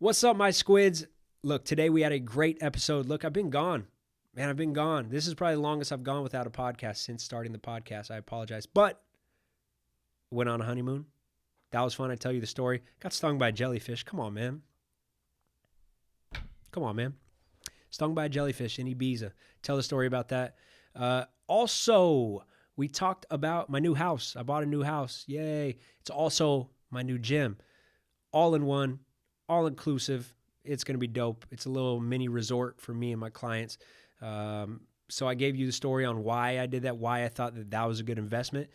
What's up, my squids? Look, today we had a great episode. Look, I've been gone. Man, I've been gone. This is probably the longest I've gone without a podcast since starting the podcast. I apologize. But went on a honeymoon. That was fun. I tell you the story. Got stung by a jellyfish. Come on, man. Stung by a jellyfish in Ibiza. Tell the story about that. Also, we talked about my new house. I bought a new house. Yay. It's also my new gym. All in one. All inclusive. It's going to be dope. It's a little mini resort for me and my clients. So I gave you the story on why I did that, why I thought that was a good investment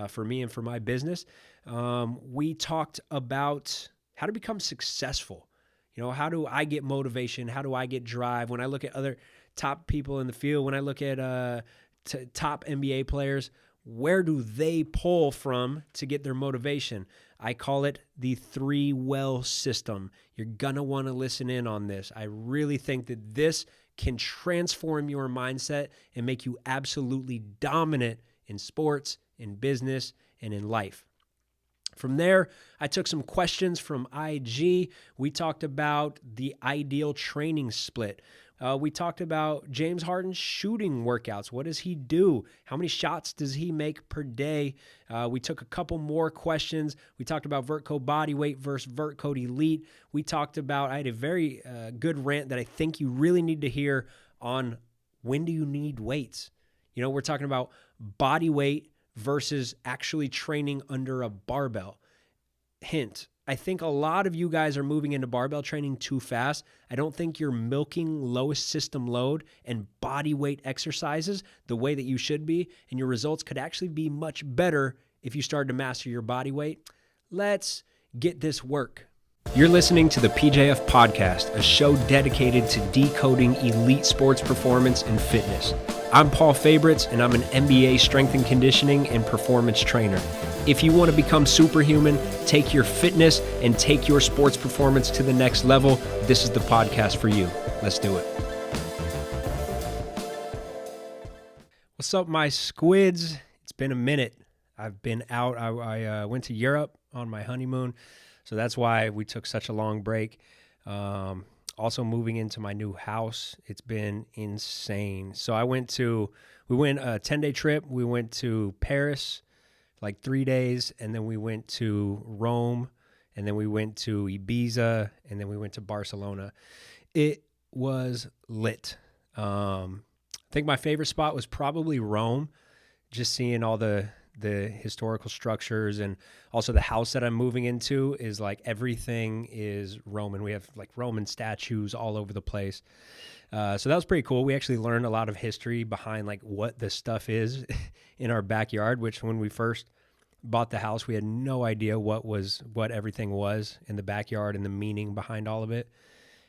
for me and for my business. We talked about how to become successful. You know, how do I get motivation? How do I get drive? When I look at other top people in the field, when I look at top NBA players, where do they pull from to get their motivation? I call it the 3 well system. You're going to want to listen in on this. I really think that this can transform your mindset and make you absolutely dominant in sports, in business, and in life. From there, I took some questions from IG. We talked about the ideal training split. We talked about James Harden's shooting workouts. What does he do? How many shots does he make per day? We took a couple more questions. We talked about Vertcode Bodyweight versus Vertcode Elite. We talked about, I had a very good rant that I think you really need to hear on when do you need weights? You know, we're talking about body weight versus actually training under a barbell. Hint, I think a lot of you guys are moving into barbell training too fast. I don't think you're milking lowest system load and body weight exercises the way that you should be, and your results could actually be much better if you started to master your body weight. Let's get this work. You're listening to the PJF Podcast, a show dedicated to decoding elite sports performance and fitness. I'm Paul Fabritz, and I'm an MBA strength and conditioning and performance trainer. If you want to become superhuman, take your fitness, and take your sports performance to the next level, this is the podcast for you. Let's do it. What's up, my squids? It's been a minute. I've been out. I went to Europe on my honeymoon, so that's why we took such a long break. Also moving into my new house. It's been insane. So we went a 10-day trip. We went to Paris, like 3 days, and then we went to Rome, and then we went to Ibiza, and then we went to Barcelona. It was lit. I think my favorite spot was probably Rome, just seeing all the historical structures, and also the house that I'm moving into is like everything is Roman. We have like Roman statues all over the place. So that was pretty cool. We actually learned a lot of history behind like what this stuff is in our backyard, which when we first bought the house, we had no idea what everything was in the backyard and the meaning behind all of it.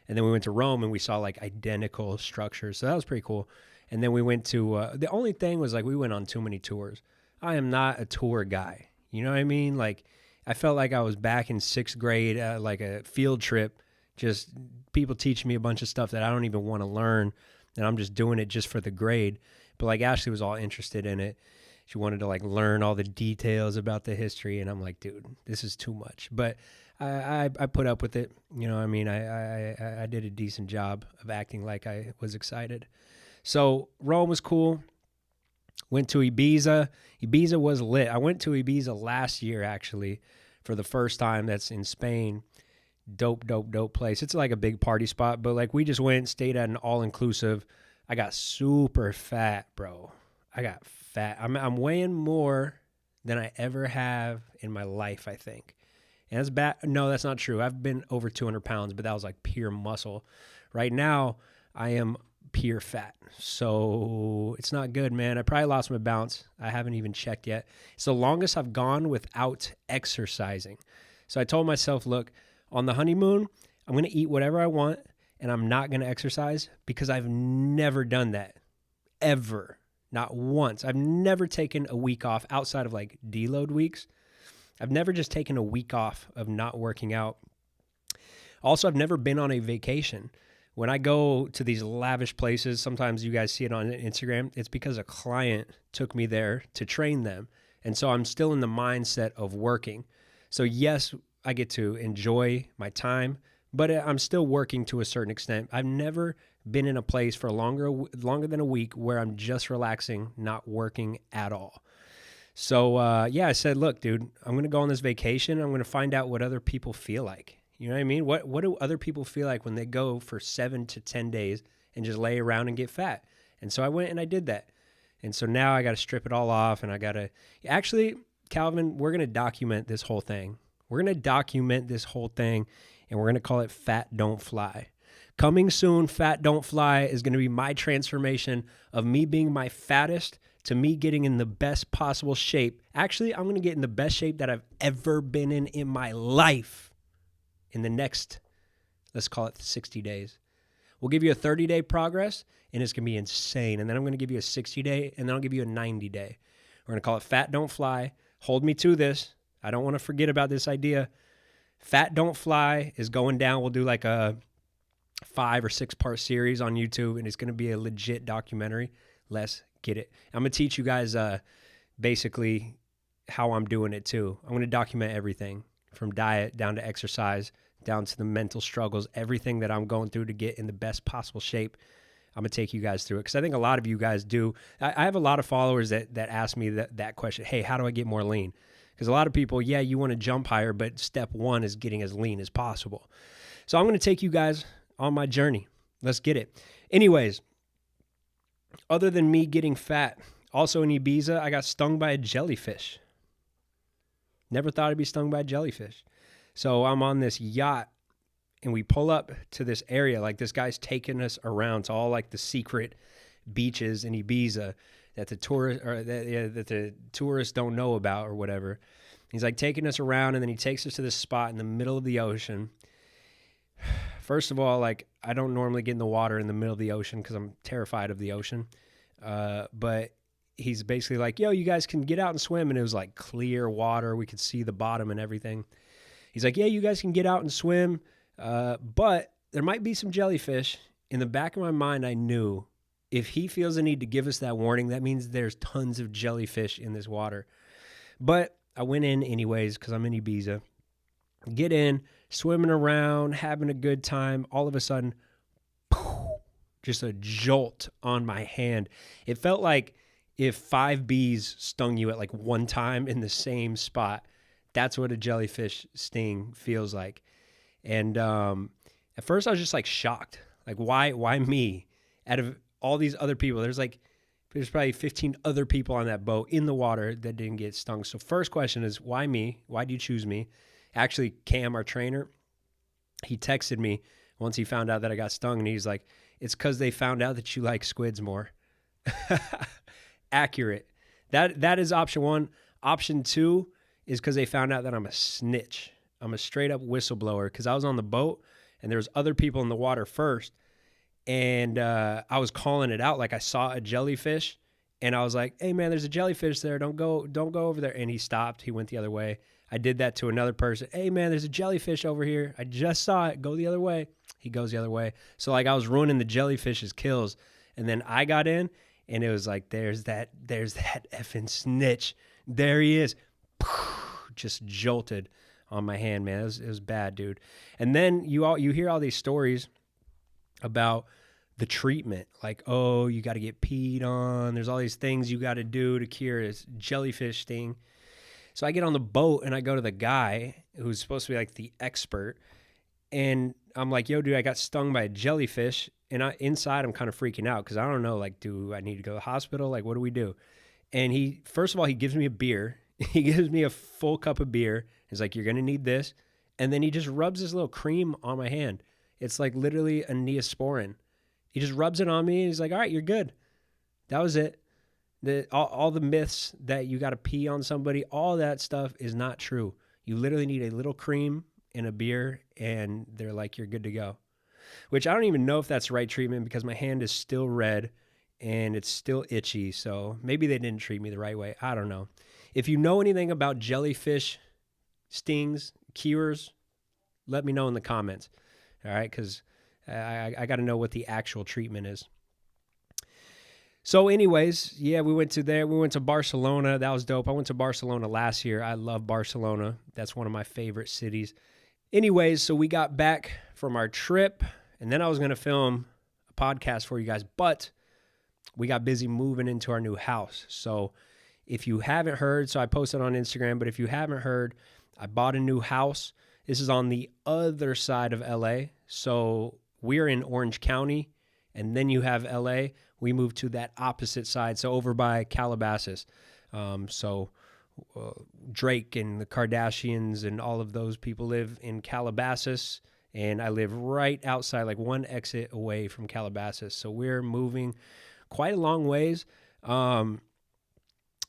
And then we went to Rome and we saw like identical structures. So that was pretty cool. And then we went to, the only thing was like we went on too many tours. I am not a tour guy. You know what I mean? Like I felt like I was back in 6th grade, like a field trip, just people teaching me a bunch of stuff that I don't even want to learn. And I'm just doing it just for the grade. But like Ashley was all interested in it. She wanted to like learn all the details about the history. And I'm like, dude, this is too much. But I put up with it. You know what I mean? I did a decent job of acting like I was excited. So Rome was cool. Went to Ibiza. Ibiza was lit. I went to Ibiza last year, actually, for the first time. That's in Spain. Dope place. It's like a big party spot, but like we just went, stayed at an all-inclusive. I got super fat, bro. I got fat. I'm weighing more than I ever have in my life, I think. And that's bad. No, that's not true. I've been over 200 pounds, but that was like pure muscle. Right now, I am pure fat. So it's not good, man. I probably lost my balance. I haven't even checked yet. It's the longest I've gone without exercising. So I told myself, look, on the honeymoon, I'm going to eat whatever I want and I'm not going to exercise because I've never done that. Ever. Not once. I've never taken a week off outside of like deload weeks. I've never just taken a week off of not working out. Also, I've never been on a vacation. When I go to these lavish places, sometimes you guys see it on Instagram, it's because a client took me there to train them. And so I'm still in the mindset of working. So yes, I get to enjoy my time, but I'm still working to a certain extent. I've never been in a place for longer than a week where I'm just relaxing, not working at all. So, I said, look, dude, I'm going to go on this vacation. I'm going to find out what other people feel like. You know what I mean? What do other people feel like when they go for 7 to 10 days and just lay around and get fat? And so I went and I did that. And so now I got to strip it all off, and I got to actually, Calvin, we're going to document this whole thing. We're going to document this whole thing, and we're going to call it Fat Don't Fly. Coming soon, Fat Don't Fly is going to be my transformation of me being my fattest to me getting in the best possible shape. Actually, I'm going to get in the best shape that I've ever been in my life in the next, let's call it 60 days. We'll give you a 30-day progress, and it's going to be insane. And then I'm going to give you a 60-day, and then I'll give you a 90-day. We're going to call it Fat Don't Fly. Hold me to this. I don't want to forget about this idea. Fat Don't Fly is going down. We'll do like a 5 or 6 part series on YouTube, and it's going to be a legit documentary. Let's get it. I'm going to teach you guys basically how I'm doing it too. I'm going to document everything from diet down to exercise, down to the mental struggles, everything that I'm going through to get in the best possible shape. I'm going to take you guys through it because I think a lot of you guys do. I have a lot of followers that ask me that question, hey, how do I get more lean? Because a lot of people, you want to jump higher, but step one is getting as lean as possible. So I'm going to take you guys on my journey. Let's get it. Anyways, other than me getting fat, also in Ibiza, I got stung by a jellyfish. Never thought I'd be stung by a jellyfish. So I'm on this yacht, and we pull up to this area. Like, this guy's taking us around to all like the secret beaches in Ibiza that the tourists don't know about or whatever. He's like taking us around, and then he takes us to this spot in the middle of the ocean. First of all, like, I don't normally get in the water in the middle of the ocean because I'm terrified of the ocean. But he's basically like, yo, you guys can get out and swim. And it was like clear water. We could see the bottom and everything. He's like, yeah, you guys can get out and swim. But there might be some jellyfish. In the back of my mind, I knew if he feels the need to give us that warning, that means there's tons of jellyfish in this water. But I went in anyways because I'm in Ibiza. Get in, swimming around, having a good time. All of a sudden, just a jolt on my hand. It felt like if 5 bees stung you at like one time in the same spot. That's what a jellyfish sting feels like. And at first I was just like shocked. Like, why me? Out of all these other people, there's probably 15 other people on that boat in the water that didn't get stung. So first question is, why me? Why do you choose me? Actually, Cam, our trainer, he texted me once he found out that I got stung, and he's like, it's because they found out that you like squids more. Accurate. That is option one. Option two is because they found out that I'm a snitch. I'm a straight up whistleblower because I was on the boat, and there was other people in the water first, and I was calling it out like I saw a jellyfish, and I was like, hey, man, there's a jellyfish there. Don't go over there. And he stopped. He went the other way. I did that to another person. Hey, man, there's a jellyfish over here. I just saw it. Go the other way. He goes the other way. So, like, I was ruining the jellyfish's kills. And then I got in, and it was like, there's that effing snitch. There he is. Just jolted on my hand, man. It was bad, dude. And then you hear all these stories about the treatment. Like, oh, you got to get peed on. There's all these things you got to do to cure this jellyfish sting. So I get on the boat and I go to the guy who's supposed to be like the expert. And I'm like, yo, dude, I got stung by a jellyfish. And inside I'm kind of freaking out because I don't know, like, do I need to go to the hospital? Like, what do we do? And first of all, he gives me a beer. He gives me a full cup of beer. He's like, you're going to need this. And then he just rubs this little cream on my hand. It's like literally a Neosporin. He just rubs it on me and he's like, all right, you're good. That was it. All the myths that you got to pee on somebody, all that stuff is not true. You literally need a little cream and a beer, and they're like, you're good to go. Which I don't even know if that's the right treatment because my hand is still red and it's still itchy. So maybe they didn't treat me the right way. I don't know. If you know anything about jellyfish stings, cures, let me know in the comments. All right, because I got to know what the actual treatment is. So anyways, yeah, we went to Barcelona. That was dope. I went to Barcelona last year. I love Barcelona. That's one of my favorite cities. Anyways, so we got back from our trip, and then I was going to film a podcast for you guys, but we got busy moving into our new house. So if you haven't heard, so I posted on Instagram, but if you haven't heard, I bought a new house. This is on the other side of LA. So we're in Orange County, and then you have LA. We moved to that opposite side, so over by Calabasas. Drake and the Kardashians and all of those people live in Calabasas, and I live right outside, like one exit away from Calabasas. So we're moving quite a long ways. The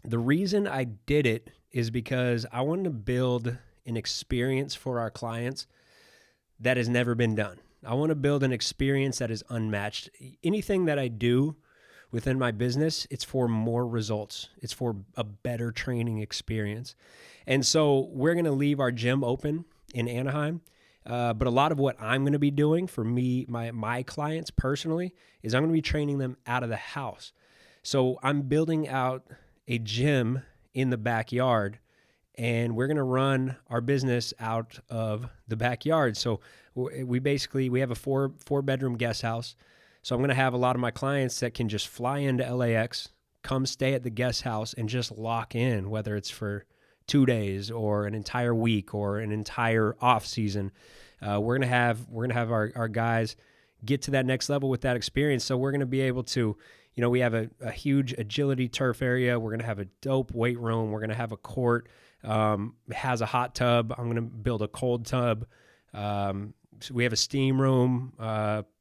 reason I did it is because I wanted to build an experience for our clients that has never been done. I want to build an experience that is unmatched. Anything that I do within my business, it's for more results. It's for a better training experience. And so we're going to leave our gym open in Anaheim. But a lot of what I'm going to be doing for me, my clients personally, is I'm going to be training them out of the house. So I'm building out a gym in the backyard, and we're going to run our business out of the backyard. So we have a four bedroom guest house. So I'm going to have a lot of my clients that can just fly into LAX, come stay at the guest house, and just lock in, whether it's for 2 days or an entire week or an entire off season. We're gonna have our guys get to that next level with that experience. So we're gonna be able to, we have a huge agility turf area. We're gonna have a dope weight room. We're gonna have a court. It has a hot tub. I'm gonna build a cold tub. So we have a steam room.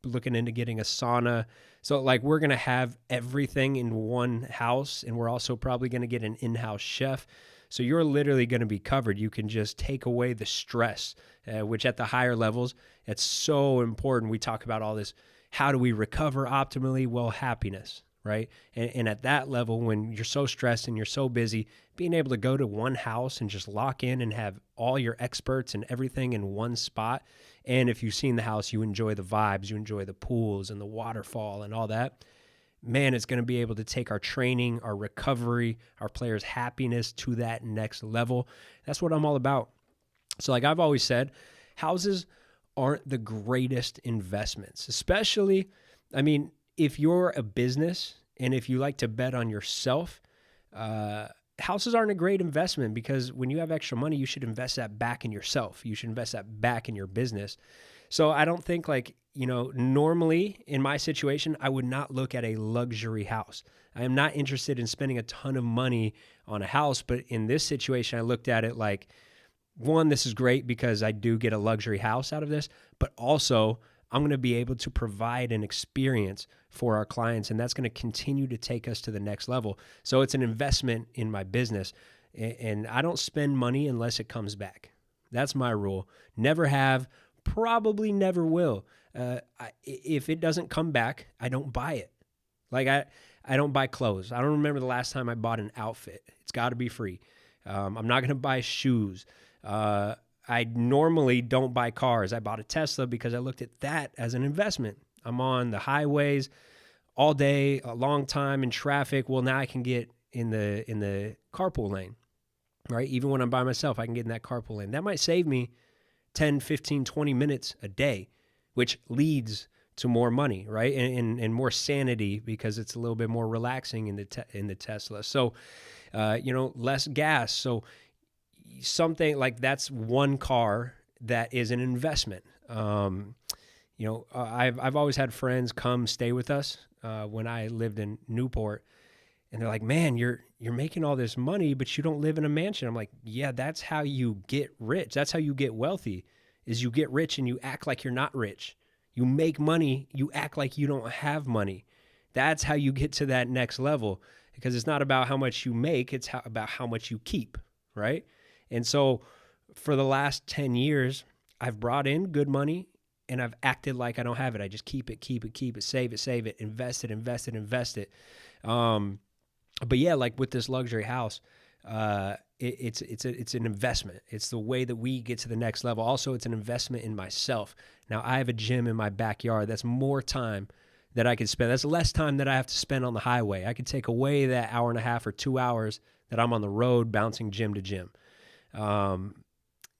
Looking into getting a sauna. So we're gonna have everything in one house, and we're also probably gonna get an in-house chef. So you're literally going to be covered. You can just take away the stress, which at the higher levels, it's so important. We talk about all this. How do we recover optimally? Well, happiness, right? And at that level, when you're so stressed and you're so busy, being able to go to one house and just lock in and have all your experts and everything in one spot. And if you've seen the house, you enjoy the vibes, you enjoy the pools and the waterfall and all that. Man, it's going to be able to take our training, our recovery, our players' happiness to that next level. That's what I'm all about. So I've always said, houses aren't the greatest investments, especially, if you're a business and if you like to bet on yourself, houses aren't a great investment, because when you have extra money, you should invest that back in yourself. You should invest that back in your business. So I don't think normally in my situation, I would not look at a luxury house. I am not interested in spending a ton of money on a house. But in this situation, I looked at it like, one, this is great because I do get a luxury house out of this, but also I'm going to be able to provide an experience for our clients, and that's going to continue to take us to the next level. So it's an investment in my business, and I don't spend money unless it comes back. That's my rule. Never have, probably never will. If it doesn't come back, I don't buy it. I don't buy clothes. I don't remember the last time I bought an outfit. It's got to be free. I'm not going to buy shoes. I normally don't buy cars. I bought a Tesla because I looked at that as an investment. I'm on the highways all day, a long time in traffic. Well, now I can get in the carpool lane, right? Even when I'm by myself, I can get in that carpool lane. That might save me 10, 15, 20 minutes a day, which leads to more money, right? And more sanity, because it's a little bit more relaxing in the Tesla. So, less gas. So something like that's one car that is an investment. I've always had friends come stay with us when I lived in Newport, and they're like, "Man, you're making all this money, but you don't live in a mansion." I'm like, "Yeah, that's how you get rich. That's how you get wealthy. Is you get rich and you act like you're not rich. You make money, you act like you don't have money. That's how you get to that next level, because it's not about how much you make, it's about how much you keep, right?" And so for the last 10 years, I've brought in good money and I've acted like I don't have it. I just keep it, save it, invest it. But yeah, like with this luxury house, it's an investment. It's the way that we get to the next level. Also, it's an investment in myself. Now, I have a gym in my backyard. That's more time that I can spend. That's less time that I have to spend on the highway. I could take away that hour and a half or 2 hours that I'm on the road bouncing gym to gym.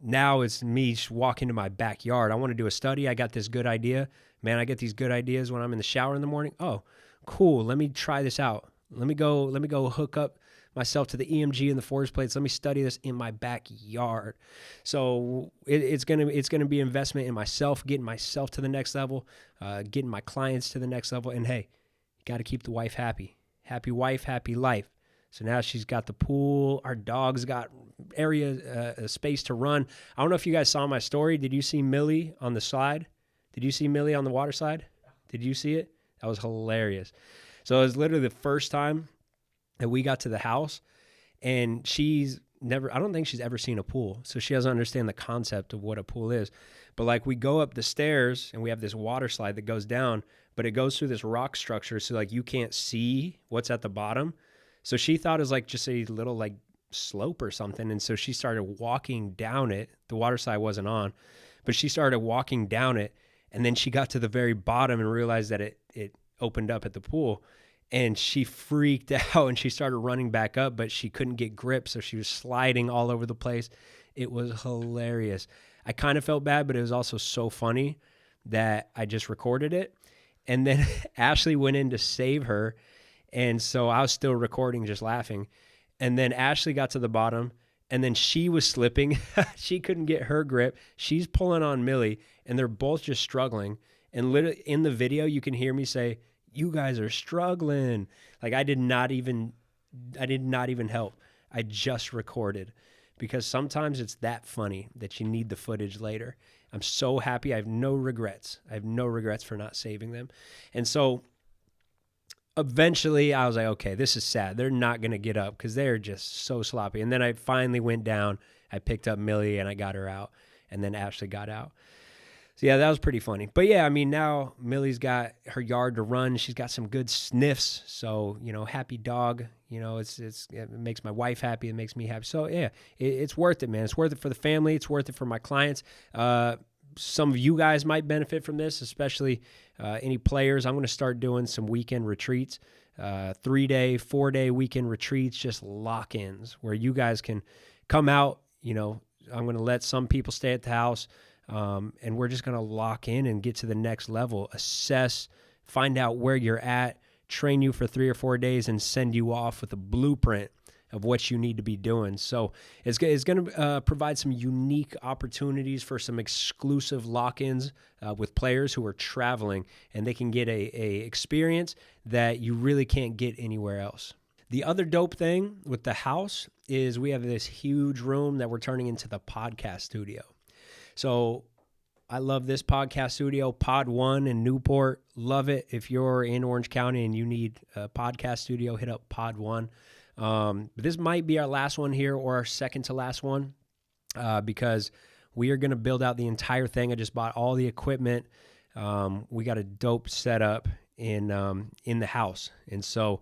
Now it's me walking to my backyard. I want to do a study. I got this good idea. Man, I get these good ideas when I'm in the shower in the morning. Oh, cool. Let me try this out. Let me go hook up myself to the EMG and the force plates. Let me study this in my backyard. So it's gonna be investment in myself, getting myself to the next level, getting my clients to the next level. And hey, you got to keep the wife happy. Happy wife, happy life. So now she's got the pool. Our dog's got space to run. I don't know if you guys saw my story. Did you see Millie on the slide? Did you see Millie on the water slide? Did you see it? That was hilarious. So it was literally the first time that we got to the house, and I don't think she's ever seen a pool. So she doesn't understand the concept of what a pool is. But like, we go up the stairs and we have this water slide that goes down, but it goes through this rock structure. So like, you can't see what's at the bottom. So she thought it was like just a little like slope or something. And so she started walking down it. The water slide wasn't on, but she started walking down it. And then she got to the very bottom and realized that it opened up at the pool. And she freaked out and she started running back up, but she couldn't get grip. So she was sliding all over the place. It was hilarious. I kind of felt bad, but it was also so funny that I just recorded it. And then Ashley went in to save her. And so I was still recording, just laughing. And then Ashley got to the bottom, and then she was slipping. She couldn't get her grip. She's pulling on Millie, and they're both just struggling. And literally in the video, you can hear me say, "You guys are struggling." Like, I did not even help. I just recorded, because sometimes it's that funny that you need the footage later. I'm so happy. I have no regrets. For not saving them. And so eventually I was like, okay, this is sad. They're not going to get up because they're just so sloppy. And then I finally went down. I picked up Millie and I got her out. And then Ashley got out. So yeah, that was pretty funny. But yeah, I mean, now Millie's got her yard to run. She's got some good sniffs. So, happy dog. It makes my wife happy. It makes me happy. So yeah, it's worth it, man. It's worth it for the family. It's worth it for my clients. Some of you guys might benefit from this, especially any players. I'm going to start doing some weekend retreats, 3-day, 4-day weekend retreats, just lock-ins where you guys can come out. I'm going to let some people stay at the house, and we're just going to lock in and get to the next level, assess, find out where you're at, train you for 3 or 4 days, and send you off with a blueprint of what you need to be doing. So it's going to provide some unique opportunities for some exclusive lock-ins with players who are traveling, and they can get a experience that you really can't get anywhere else. The other dope thing with the house is we have this huge room that we're turning into the podcast studio. So I love this podcast studio, Pod One in Newport. Love it. If you're in Orange County and you need a podcast studio, hit up Pod One. But this might be our last one here, or our second to last one, because we are going to build out the entire thing. I just bought all the equipment. We got a dope setup in the house. And so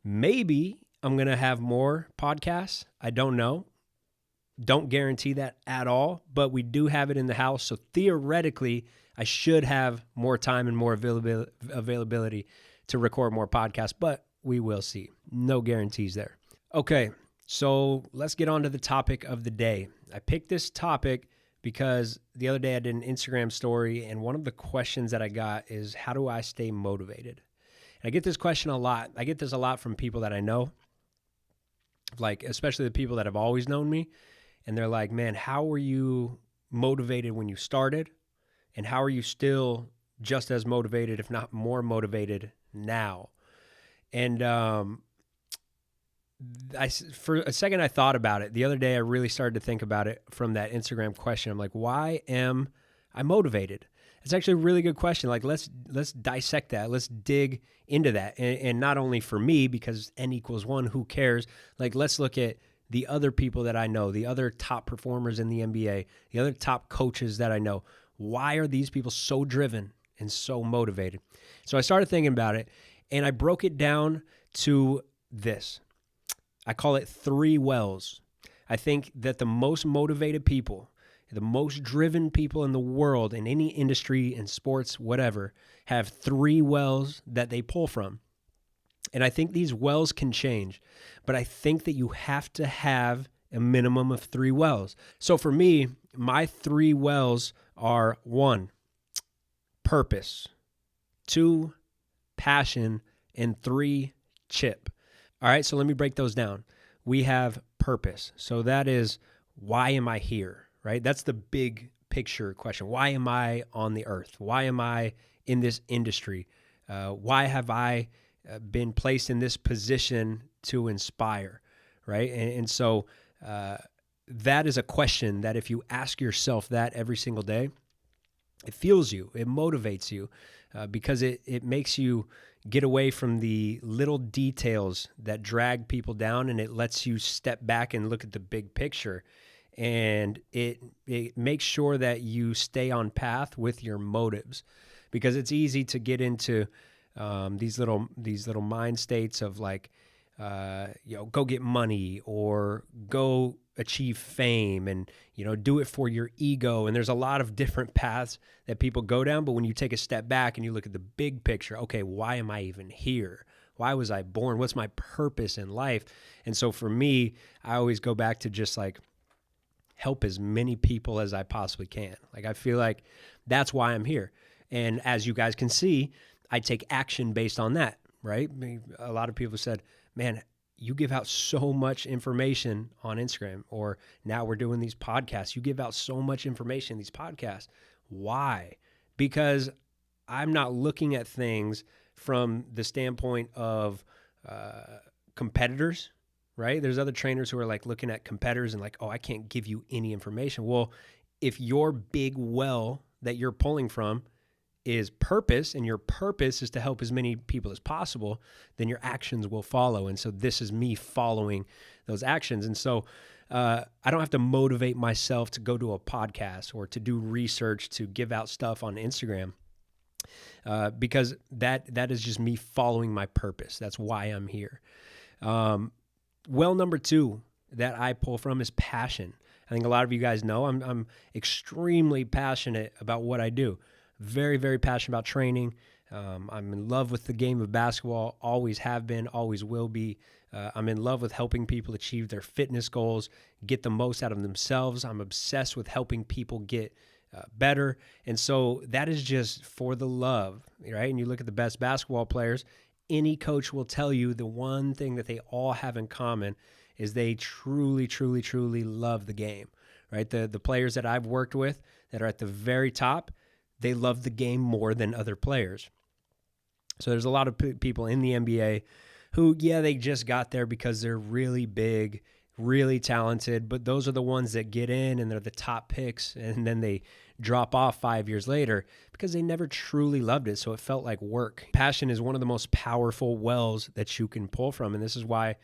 maybe I'm going to have more podcasts. I don't know. Don't guarantee that at all, but we do have it in the house. So theoretically, I should have more time and more availability to record more podcasts, but we will see. No guarantees there. Okay, so let's get on to the topic of the day. I picked this topic because the other day I did an Instagram story, and one of the questions that I got is, how do I stay motivated? And I get this question a lot. I get this a lot from people that I know, like especially the people that have always known me. And they're like, man, how were you motivated when you started? And how are you still just as motivated, if not more motivated now? And for a second, I thought about it. The other day, I really started to think about it from that Instagram question. I'm like, why am I motivated? It's actually a really good question. Like, let's dissect that. Let's dig into that. And not only for me, because N=1, who cares? Like, let's look at the other people that I know, the other top performers in the NBA, the other top coaches that I know. Why are these people so driven and so motivated? So I started thinking about it, and I broke it down to this. I call it 3 wells. I think that the most motivated people, the most driven people in the world, in any industry, in sports, whatever, have 3 wells that they pull from. And I think these wells can change, but I think that you have to have a minimum of 3 wells. So for me, my 3 wells are 1, purpose, 2, passion, and 3, chip. All right, so let me break those down. We have purpose. So that is, why am I here, right? That's the big picture question. Why am I on the earth? Why am I in this industry? Why have I been placed in this position to inspire, right? And so that is a question that if you ask yourself that every single day, it fuels you, it motivates you, because it makes you get away from the little details that drag people down, and it lets you step back and look at the big picture. And it makes sure that you stay on path with your motives, because it's easy to get into these little mind states of like, go get money or go achieve fame, and do it for your ego. And there's a lot of different paths that people go down, but when you take a step back and you look at the big picture, okay, why am I even here? Why was I born? What's my purpose in life? And so for me, I always go back to just like help as many people as I possibly can. Like, I feel like that's why I'm here. And as you guys can see, I take action based on that, right? I mean, a lot of people said, man, you give out so much information on Instagram, or now we're doing these podcasts. You give out so much information in these podcasts. Why? Because I'm not looking at things from the standpoint of competitors, right? There's other trainers who are like looking at competitors and like, oh, I can't give you any information. Well, if your big well that you're pulling from is purpose, and your purpose is to help as many people as possible, then your actions will follow. And so this is me following those actions. And so I don't have to motivate myself to go to a podcast or to do research to give out stuff on Instagram, because that is just me following my purpose. That's why I'm here. Well, number 2 that I pull from is passion. I think a lot of you guys know I'm extremely passionate about what I do. Very, very passionate about training. I'm in love with the game of basketball, always have been, always will be. I'm in love with helping people achieve their fitness goals, get the most out of themselves. I'm obsessed with helping people get better. And so that is just for the love, right? And you look at the best basketball players, any coach will tell you the one thing that they all have in common is they truly, truly, truly love the game, right? The players that I've worked with that are at the very top, they love the game more than other players. So there's a lot of people in the NBA who, they just got there because they're really big, really talented, but those are the ones that get in and they're the top picks, and then they drop off 5 years later because they never truly loved it, so it felt like work. Passion is one of the most powerful wells that you can pull from, and this is why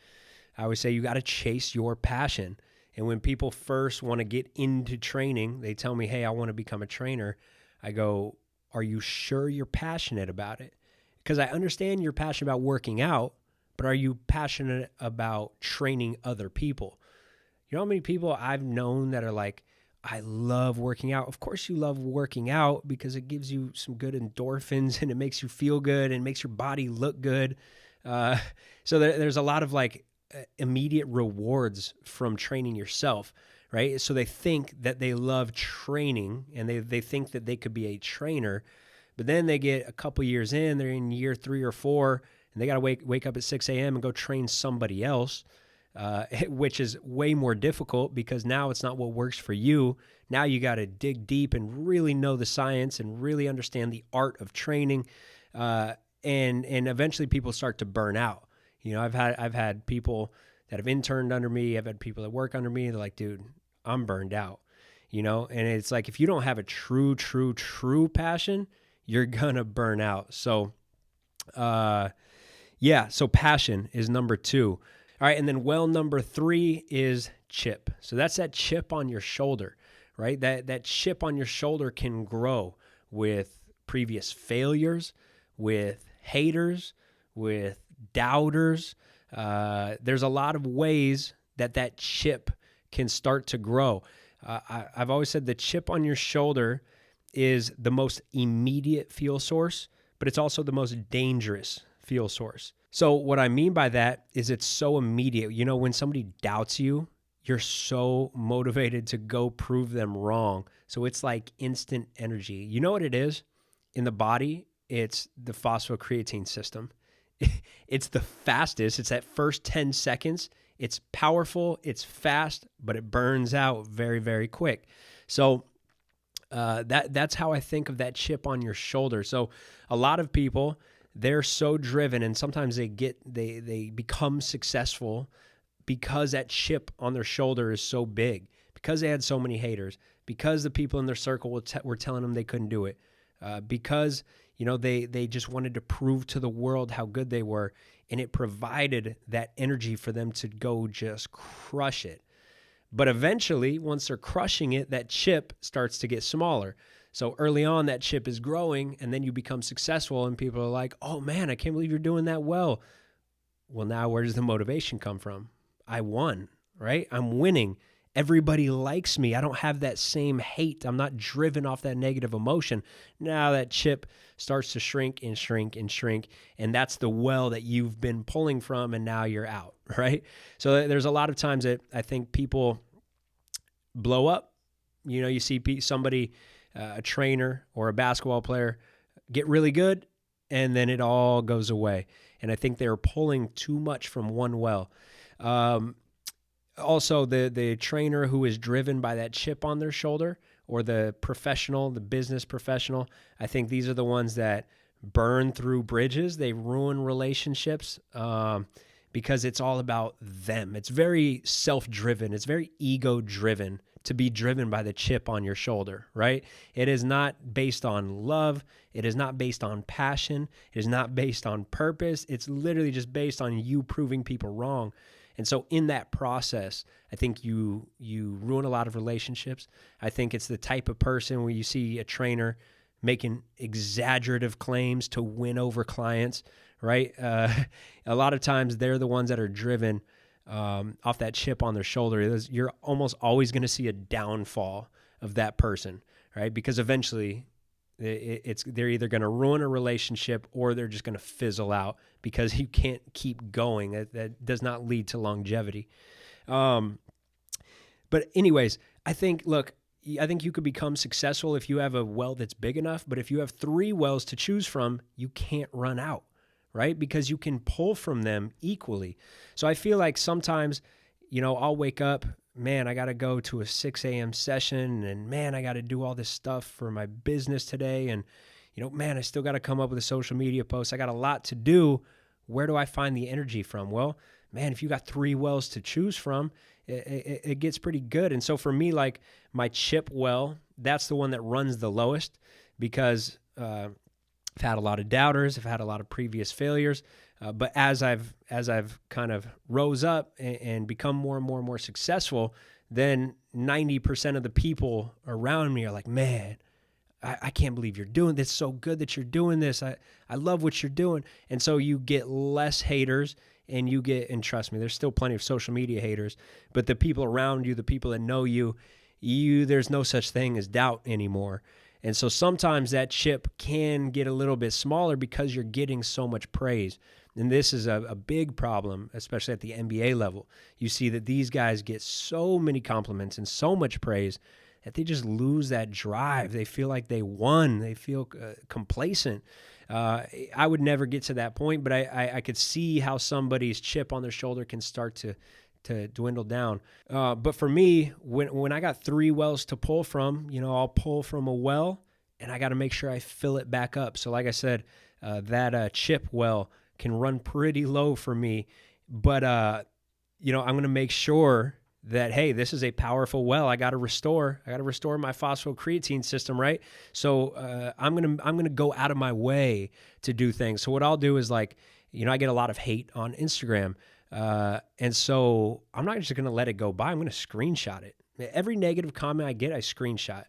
I always say you got to chase your passion. And when people first want to get into training, they tell me, hey, I want to become a trainer. I go, are you sure you're passionate about it? Because I understand you're passionate about working out, but are you passionate about training other people? You know how many people I've known that are like, I love working out. Of course you love working out because it gives you some good endorphins and it makes you feel good and makes your body look good. So there's a lot of like immediate rewards from training yourself, right? So they think that they love training and they think that they could be a trainer, but then they get a couple years in, they're in year 3 or 4, and they got to wake up at 6 a.m. and go train somebody else, which is way more difficult because now it's not what works for you. Now you got to dig deep and really know the science and really understand the art of training, and eventually people start to burn out. You know, I've had people that have interned under me. I've had people that work under me. They're like, dude, I'm burned out, you know? And it's like, if you don't have a true passion, you're going to burn out. So, so passion is number 2. All right. And then well, number 3 is chip. So that's that chip on your shoulder, right? That chip on your shoulder can grow with previous failures, with haters, with doubters. There's a lot of ways that chip can start to grow. I've always said the chip on your shoulder is the most immediate fuel source, but it's also the most dangerous fuel source. So what I mean by that is it's so immediate. You know, when somebody doubts you you're so motivated to go prove them wrong. So it's like instant energy. You know what it is? In the body, it's the phosphocreatine system. It's the fastest. It's that first 10 seconds. It's powerful, it's fast, but it burns out very, very quick. So that's how I think of that chip on your shoulder. So a lot of people, they're so driven, and sometimes they become successful because that chip on their shoulder is so big, because they had so many haters, because the people in their circle were telling them they couldn't do it, because they just wanted to prove to the world how good they were, and it provided that energy for them to go just crush it. But eventually, once they're crushing it, that chip starts to get smaller. So early on, that chip is growing, and then you become successful, and people are like, oh man, I can't believe you're doing that well. Well, now where does the motivation come from? I won, right? I'm winning. Everybody likes me. I don't have that same hate. I'm not driven off that negative emotion. Now that chip starts to shrink and shrink and shrink, and that's the well that you've been pulling from, and now you're out, right? So there's a lot of times that I think people blow up. You see somebody, a trainer or a basketball player, get really good, and then it all goes away. And I think they're pulling too much from one well. Also, the trainer who is driven by that chip on their shoulder, or the business professional, I think these are the ones that burn through bridges. They ruin relationships because it's all about them. It's very self-driven. It's very ego-driven to be driven by the chip on your shoulder, right? It is not based on love. It is not based on passion. It is not based on purpose. It's literally just based on you proving people wrong. And so in that process, I think you ruin a lot of relationships. I think it's the type of person where you see a trainer making exaggerative claims to win over clients, right? A lot of times they're the ones that are driven off that chip on their shoulder. You're almost always going to see a downfall of that person, right? Because eventually they're either going to ruin a relationship, or they're just going to fizzle out because you can't keep going. That does not lead to longevity. But anyways, I think you could become successful if you have a well that's big enough, but if you have 3 wells to choose from, you can't run out, right? Because you can pull from them equally. So I feel like sometimes, I'll wake up, man, I got to go to a 6 a.m. session, and man, I got to do all this stuff for my business today. And, man, I still got to come up with a social media post. I got a lot to do. Where do I find the energy from? Well, man, if you got 3 wells to choose from, it gets pretty good. And so for me, like my chip well, that's the one that runs the lowest, because I've had a lot of doubters. I've had a lot of previous failures. But as I've kind of rose up and become more and more and more successful, then 90% of the people around me are like, man, I can't believe you're doing this. It's so good that you're doing this. I love what you're doing. And so you get less haters, and trust me, there's still plenty of social media haters, but the people around you, the people that know you, there's no such thing as doubt anymore. And so sometimes that chip can get a little bit smaller because you're getting so much praise. And this is a big problem, especially at the NBA level. You see that these guys get so many compliments and so much praise that they just lose that drive. They feel like they won. They feel complacent. I would never get to that point, but I could see how somebody's chip on their shoulder can start to dwindle down. But for me, when I got 3 wells to pull from, I'll pull from a well, and I got to make sure I fill it back up. So like I said, that chip well can run pretty low for me, but I'm going to make sure that, hey, this is a powerful well. I got to restore my phosphocreatine system, right? So I'm going to go out of my way to do things. So what I'll do is, like, I get a lot of hate on Instagram. And so I'm not just going to let it go by. I'm going to screenshot it. Every negative comment I get, I screenshot.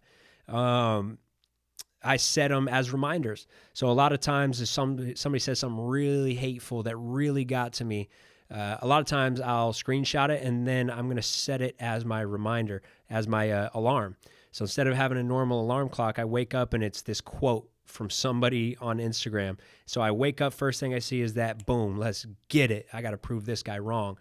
I set them as reminders. So a lot of times if somebody says something really hateful that really got to me, a lot of times I'll screenshot it, and then I'm going to set it as my reminder, as my alarm. So instead of having a normal alarm clock, I wake up and it's this quote from somebody on Instagram. So I wake up, first thing I see is that, boom, let's get it. I got to prove this guy wrong.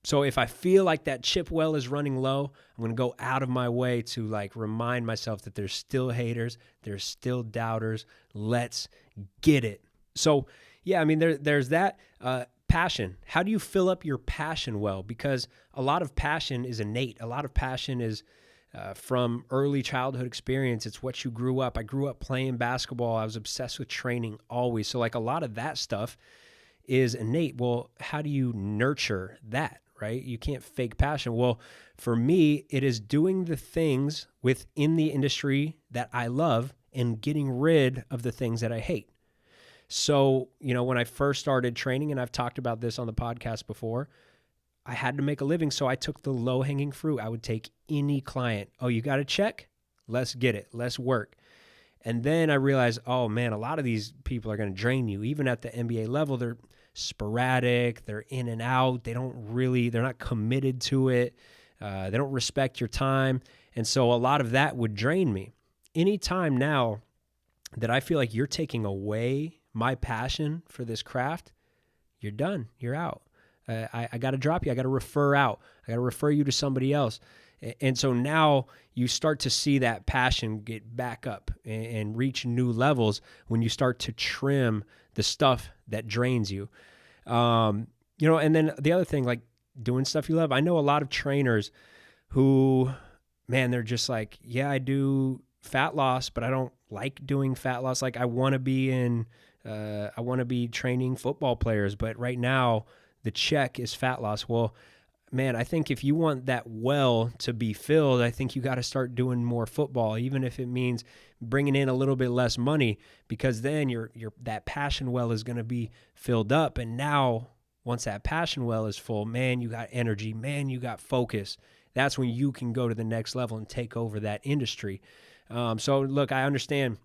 So if I feel like that chip well is running low, I'm going to go out of my way to like remind myself that there's still haters, there's still doubters. Let's get it. So yeah, I mean, there's that passion. How do you fill up your passion well? Because a lot of passion is innate. A lot of passion is from early childhood experience. It's what you grew up. I grew up playing basketball. I was obsessed with training always. So like a lot of that stuff is innate. Well, how do you nurture that, right? You can't fake passion. Well, for me, it is doing the things within the industry that I love and getting rid of the things that I hate. So, when I first started training, and I've talked about this on the podcast before, I had to make a living. So I took the low-hanging fruit. I would take any client. Oh, you got a check? Let's get it. Let's work. And then I realized, oh man, a lot of these people are going to drain you. Even at the NBA level, they're sporadic, they're in and out. They're not committed to it. They don't respect your time. And so a lot of that would drain me. Anytime now that I feel like you're taking away my passion for this craft, you're done. You're out. I got to drop you. I got to refer out. I got to refer you to somebody else. And so now you start to see that passion get back up and reach new levels when you start to trim the stuff that drains you. And then the other thing, like doing stuff you love. I know a lot of trainers who, man, they're just like, yeah, I do fat loss, but I don't like doing fat loss. Like I want to be training football players, but right now the check is fat loss. Well, man, I think if you want that well to be filled, I think you got to start doing more football, even if it means bringing in a little bit less money, because then your that passion well is going to be filled up. And now once that passion well is full, man, you got energy, man, you got focus. That's when you can go to the next level and take over that industry. So look, I understand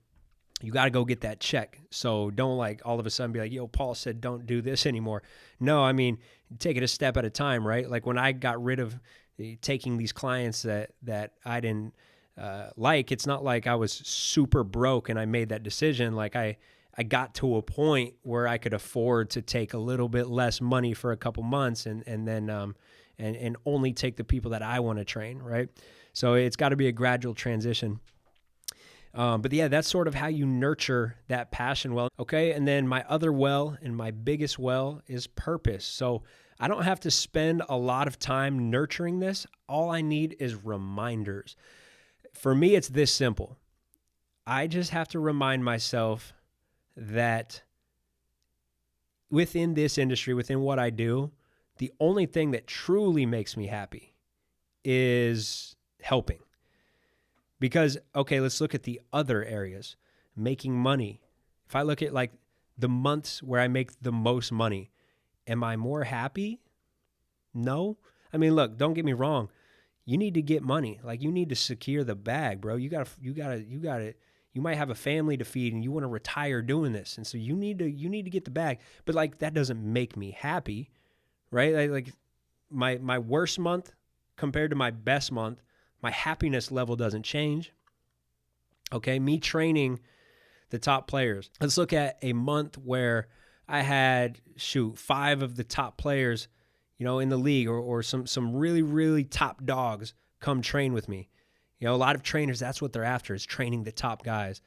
you got to go get that check. So don't like all of a sudden be like, yo, Paul said don't do this anymore. No, I mean, take it a step at a time, right? Like when I got rid of taking these clients that I didn't like, it's not like I was super broke and I made that decision. Like I got to a point where I could afford to take a little bit less money for a couple months and then only take the people that I want to train, right? So it's got to be a gradual transition. But yeah, that's sort of how you nurture that passion well. Okay. And then my other well and my biggest well is purpose. So I don't have to spend a lot of time nurturing this. All I need is reminders. For me, it's this simple. I just have to remind myself that within this industry, within what I do, the only thing that truly makes me happy is helping. Because, okay, let's look at the other areas. Making money. If I look at like the months where I make the most money, am I more happy? No. I mean, look, don't get me wrong. You need to get money. Like you need to secure the bag, bro. You might have a family to feed and you want to retire doing this. And so you need to get the bag. But like that doesn't make me happy, right? Like my worst month compared to my best month, my happiness level doesn't change. Okay, me training the top players. Let's look at a month where I had, 5 of the top players, in the league or some really, really top dogs come train with me. A lot of trainers, that's what they're after, is training the top guys.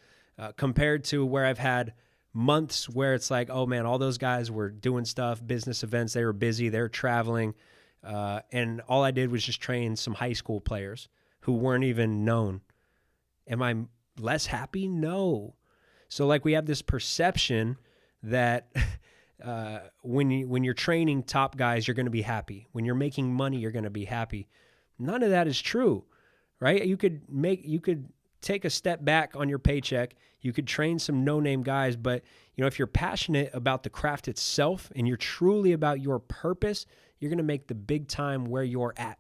Compared to where I've had months where it's like, oh man, all those guys were doing stuff, business events, they were busy, they were traveling, and all I did was just train some high school players who weren't even known. Am I less happy? No. So like we have this perception that when you're training top guys, you're going to be happy. When you're making money, you're going to be happy. None of that is true, right? You could take a step back on your paycheck. You could train some no-name guys, but if you're passionate about the craft itself and you're truly about your purpose, you're going to make the big time where you're at.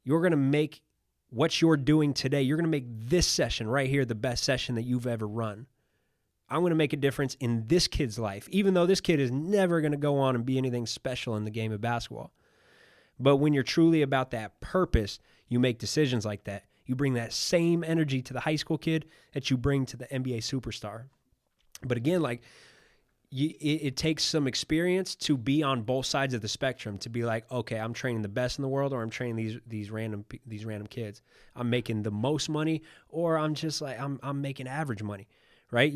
You're going to make what you're doing today, you're going to make this session right here the best session that you've ever run. I'm going to make a difference in this kid's life, even though this kid is never going to go on and be anything special in the game of basketball. But when you're truly about that purpose, you make decisions like that. You bring that same energy to the high school kid that you bring to the NBA superstar. But again, like, it takes some experience to be on both sides of the spectrum, to be like, okay, I'm training the best in the world, or I'm training these random kids. I'm making the most money, or I'm just like I'm making average money, right?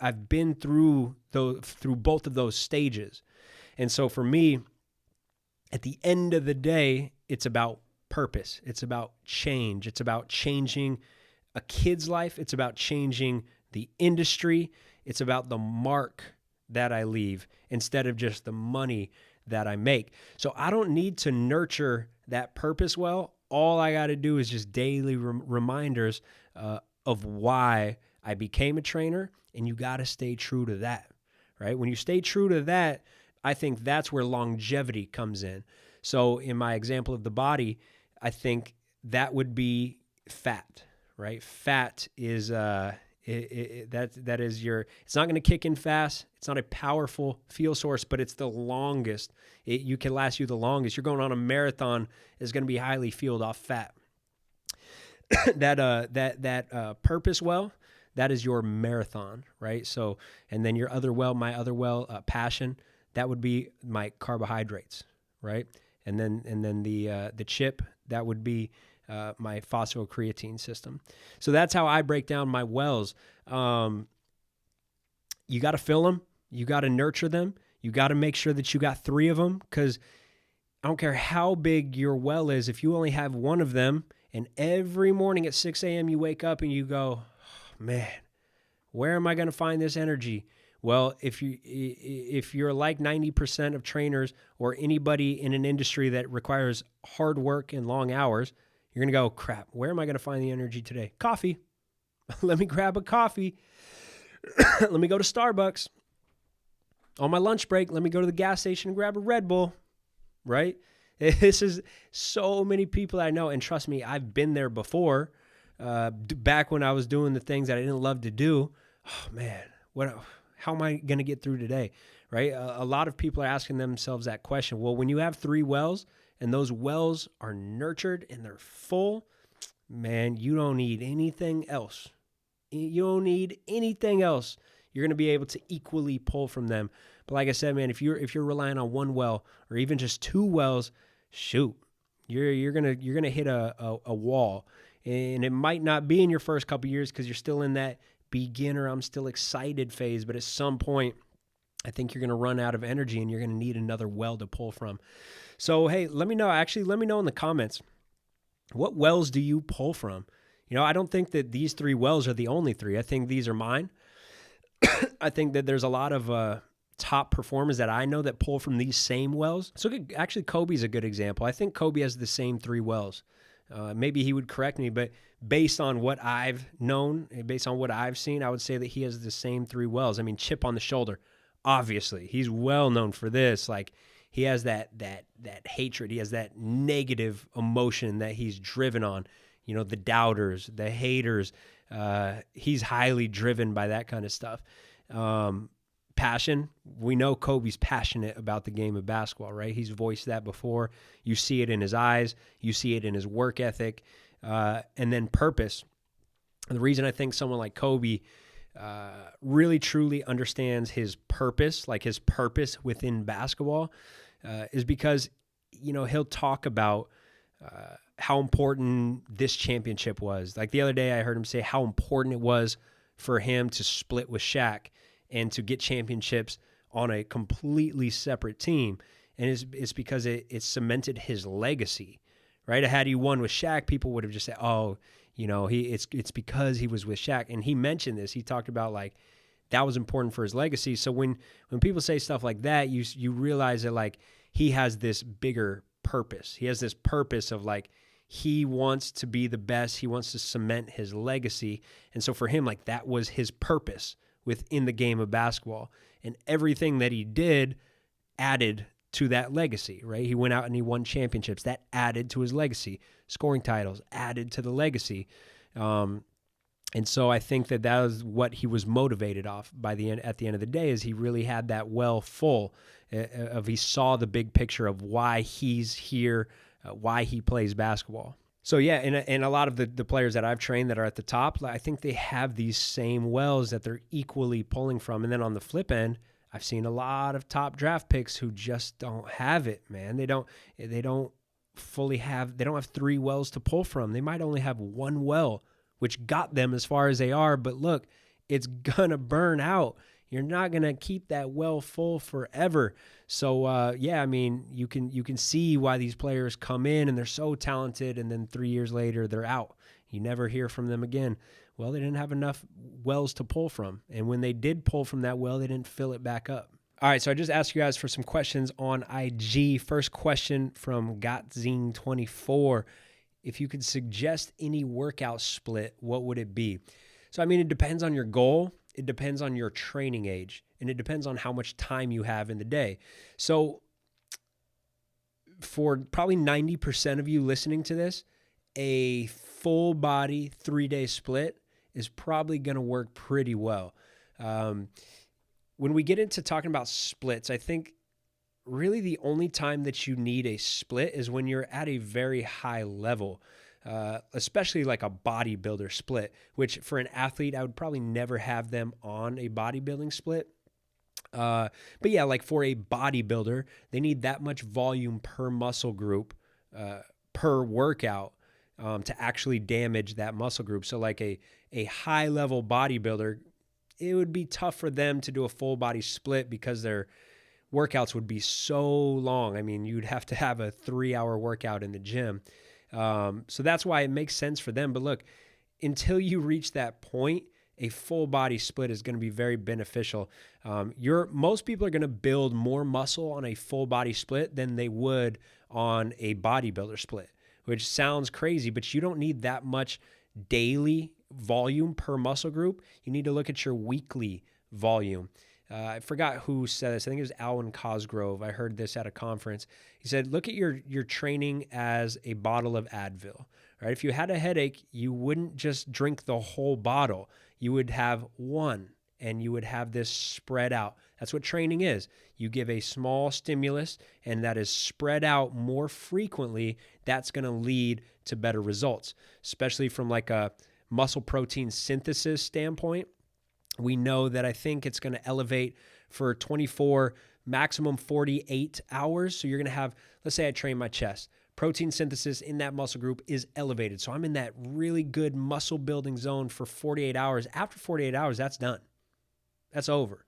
I've been through both of those stages. And so for me, at the end of the day, it's about purpose. It's about change. It's about changing a kid's life. It's about changing the industry. It's about the mark that I leave instead of just the money that I make. So I don't need to nurture that purpose well. All I got to do is just daily reminders of why I became a trainer, and you got to stay true to that, right? When you stay true to that, I think that's where longevity comes in. So in my example of the body, I think that would be fat, right? Fat is that is your. It's not going to kick in fast. It's not a powerful fuel source, but it's the longest. You can last you the longest. You're going on a marathon is going to be highly fueled off fat. that purpose well, that is your marathon, right? So, and then my other well, passion, that would be my carbohydrates, right? And then the chip, that would be my phosphocreatine system. So that's how I break down my wells. You got to fill them. You got to nurture them. You got to make sure that you got 3 of them, because I don't care how big your well is. If you only have 1 of them, and every morning at 6 a.m. you wake up and you go, oh, man, where am I going to find this energy? Well, if you're like 90% of trainers or anybody in an industry that requires hard work and long hours, you're going to go, crap, where am I going to find the energy today? Coffee. Let me grab a coffee. Let me go to Starbucks. On my lunch break, let me go to the gas station and grab a Red Bull, right? This is so many people that I know, and trust me, I've been there before, back when I was doing the things that I didn't love to do. Oh, man, how am I going to get through today, right? A lot of people are asking themselves that question. Well, when you have 3 wells and those wells are nurtured and they're full, man, you don't need anything else. You don't need anything else. You're going to be able to equally pull from them. But like I said, man, if you're relying on 1 well or even just 2 wells, shoot, you're gonna hit a wall, and it might not be in your first couple of years because you're still in that beginner, I'm still excited phase. But at some point, I think you're going to run out of energy and you're going to need another well to pull from. So, hey, let me know. Actually, let me know in the comments, what wells do you pull from? You know, I don't think that these 3 wells are the only 3. I think these are mine. I think that there's a lot of top performers that I know that pull from these same wells. So actually, Kobe's a good example. I think Kobe has the same 3 wells. Maybe he would correct me, but based on what I've known, based on what I've seen, I would say that he has the same 3 wells. I mean, chip on the shoulder, obviously. He's well known for this. Like, he has that hatred. He has that negative emotion that he's driven on. You know, the doubters, the haters. He's highly driven by that kind of stuff. Passion. We know Kobe's passionate about the game of basketball, right? He's voiced that before. You see it in his eyes. You see it in his work ethic. And then purpose. And the reason I think someone like Kobe really truly understands his purpose, like his purpose within basketball, is because, you know, he'll talk about how important this championship was. Like the other day, I heard him say how important it was for him to split with Shaq and to get championships on a completely separate team. And it's because it cemented his legacy, right? Had he won with Shaq, people would have just said, oh, you know, it's because he was with Shaq. And he mentioned this. He talked about, like, that was important for his legacy. So when people say stuff like that, you realize that, like, he has this bigger purpose. He has this purpose of, like, he wants to be the best. He wants to cement his legacy. And so for him, like, that was his purpose within the game of basketball. And everything that he did added to that legacy, right? He went out and he won championships. That added to his legacy. Scoring titles added to the legacy. And so I think that was what he was motivated off at the end of the day, is he really had that well full of, he saw the big picture of why he's here, why he plays basketball. So yeah, and a lot of the players that I've trained that are at the top, I think they have these same wells that they're equally pulling from. And then on the flip end, I've seen a lot of top draft picks who just don't have it, man. They don't fully have, they don't have 3 wells to pull from. They might only have 1 well, which got them as far as they are. But look, it's gonna burn out. You're not gonna keep that well full forever. So yeah, I mean, you can see why these players come in and they're so talented, and then 3 years later they're out. You never hear from them again. Well, they didn't have enough wells to pull from. And when they did pull from that well, they didn't fill it back up. All right, so I just asked you guys for some questions on IG. First question from Gotzing24. If you could suggest any workout split, what would it be? So, I mean, it depends on your goal. It depends on your training age. And it depends on how much time you have in the day. So, for probably 90% of you listening to this, a full body 3-day split is probably going to work pretty well. When we get into talking about splits, I think really the only time that you need a split is when you're at a very high level, especially like a bodybuilder split, which for an athlete, I would probably never have them on a bodybuilding split. But yeah, like for a bodybuilder, they need that much volume per muscle group, per workout, to actually damage that muscle group. So like a high level bodybuilder, it would be tough for them to do a full body split because their workouts would be so long. I mean, you'd have to have a 3-hour workout in the gym. So that's why it makes sense for them. But look, until you reach that point, a full body split is going to be very beneficial. Most people are going to build more muscle on a full body split than they would on a bodybuilder split, which sounds crazy, but you don't need that much daily volume per muscle group. You need to look at your weekly volume. I forgot who said this. I think it was Alwyn Cosgrove. I heard this at a conference. He said, look at your training as a bottle of Advil. Right? If you had a headache, you wouldn't just drink the whole bottle. You would have one, and you would have this spread out. That's what training is. You give a small stimulus, and that is spread out more frequently. That's going to lead to better results, especially from like a muscle protein synthesis standpoint. We know that I think it's going to elevate for 24, maximum 48 hours. So you're going to have, let's say I train my chest. Protein synthesis in that muscle group is elevated. So I'm in that really good muscle building zone for 48 hours. After 48 hours, that's done. That's over.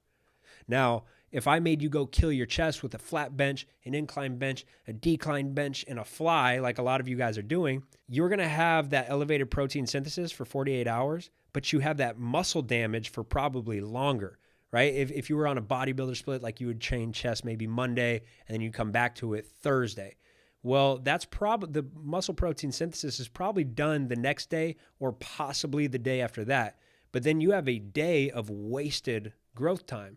Now, if I made you go kill your chest with a flat bench, an incline bench, a decline bench, and a fly, like a lot of you guys are doing, you're going to have that elevated protein synthesis for 48 hours, but you have that muscle damage for probably longer, right? If you were on a bodybuilder split, like you would train chest maybe Monday, and then you come back to it Thursday. Well, that's probably, the muscle protein synthesis is probably done the next day or possibly the day after that. But then you have a day of wasted growth time.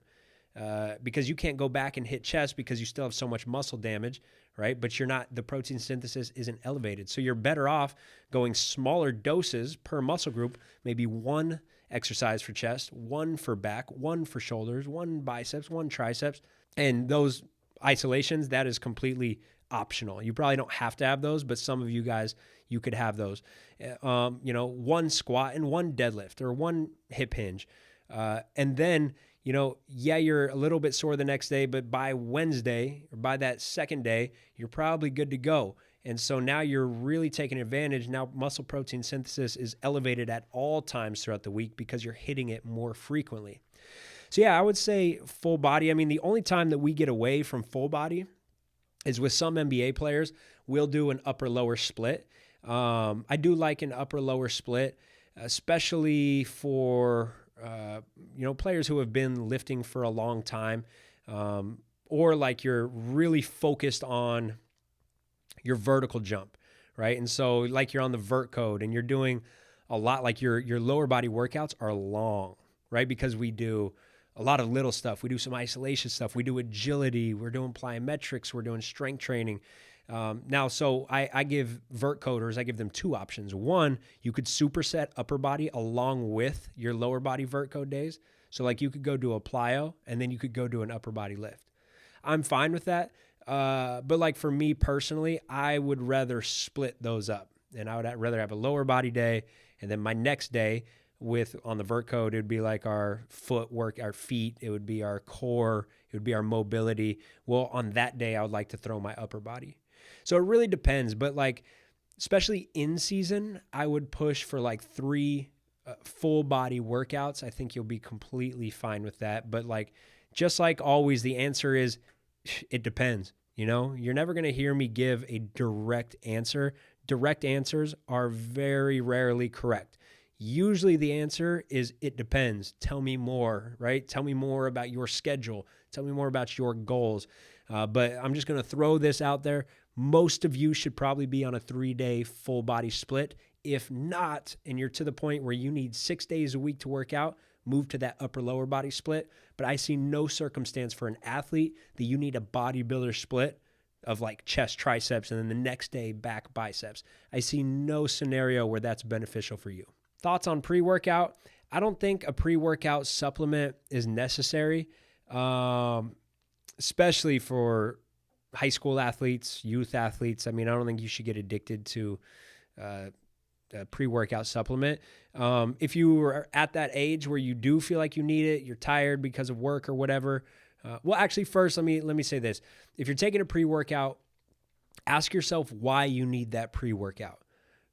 Because you can't go back and hit chest because you still have so much muscle damage, right? But the protein synthesis isn't elevated. So you're better off going smaller doses per muscle group, maybe 1 exercise for chest, 1 for back, 1 for shoulders, 1 biceps, 1 triceps. And those isolations, that is completely optional. You probably don't have to have those, but some of you guys, you could have those. 1 squat and 1 deadlift or 1 hip hinge. And then, you're a little bit sore the next day, but by Wednesday or by that second day, you're probably good to go. And so now you're really taking advantage. Now muscle protein synthesis is elevated at all times throughout the week because you're hitting it more frequently. So yeah, I would say full body. I mean, the only time that we get away from full body is with some NBA players. We'll do an upper lower split. I do like an upper lower split, especially for players who have been lifting for a long time, or like you're really focused on your vertical jump, right? And so like you're on the Vertcode and you're doing a lot, like your lower body workouts are long, right? Because we do a lot of little stuff. We do some isolation stuff. We do agility. We're doing plyometrics. We're doing strength training. So I give Vertcoders, I give them 2 options. 1, you could superset upper body along with your lower body Vertcode days. So like you could go do a plyo and then you could go do an upper body lift. I'm fine with that. But like for me personally, I would rather split those up, and I would rather have a lower body day. And then my next day, on the Vertcode, it would be like our footwork, our feet, it would be our core, it would be our mobility. Well, on that day, I would like to throw my upper body. So it really depends, but like, especially in season, I would push for like 3 full body workouts. I think you'll be completely fine with that. But like, just like always, the answer is, it depends. You're never going to hear me give a direct answer. Direct answers are very rarely correct. Usually the answer is, it depends. Tell me more, right? Tell me more about your schedule. Tell me more about your goals. But I'm just going to throw this out there. Most of you should probably be on a 3-day full body split. If not, and you're to the point where you need 6 days a week to work out, move to that upper lower body split. But I see no circumstance for an athlete that you need a bodybuilder split of like chest, triceps, and then the next day back biceps. I see no scenario where that's beneficial for you. Thoughts on pre-workout? I don't think a pre-workout supplement is necessary, especially for high school athletes, youth athletes. I mean, I don't think you should get addicted to a pre-workout supplement. If you are at that age where you do feel like you need it, you're tired because of work or whatever. Well, actually, first, let me say this. If you're taking a pre-workout, ask yourself why you need that pre-workout,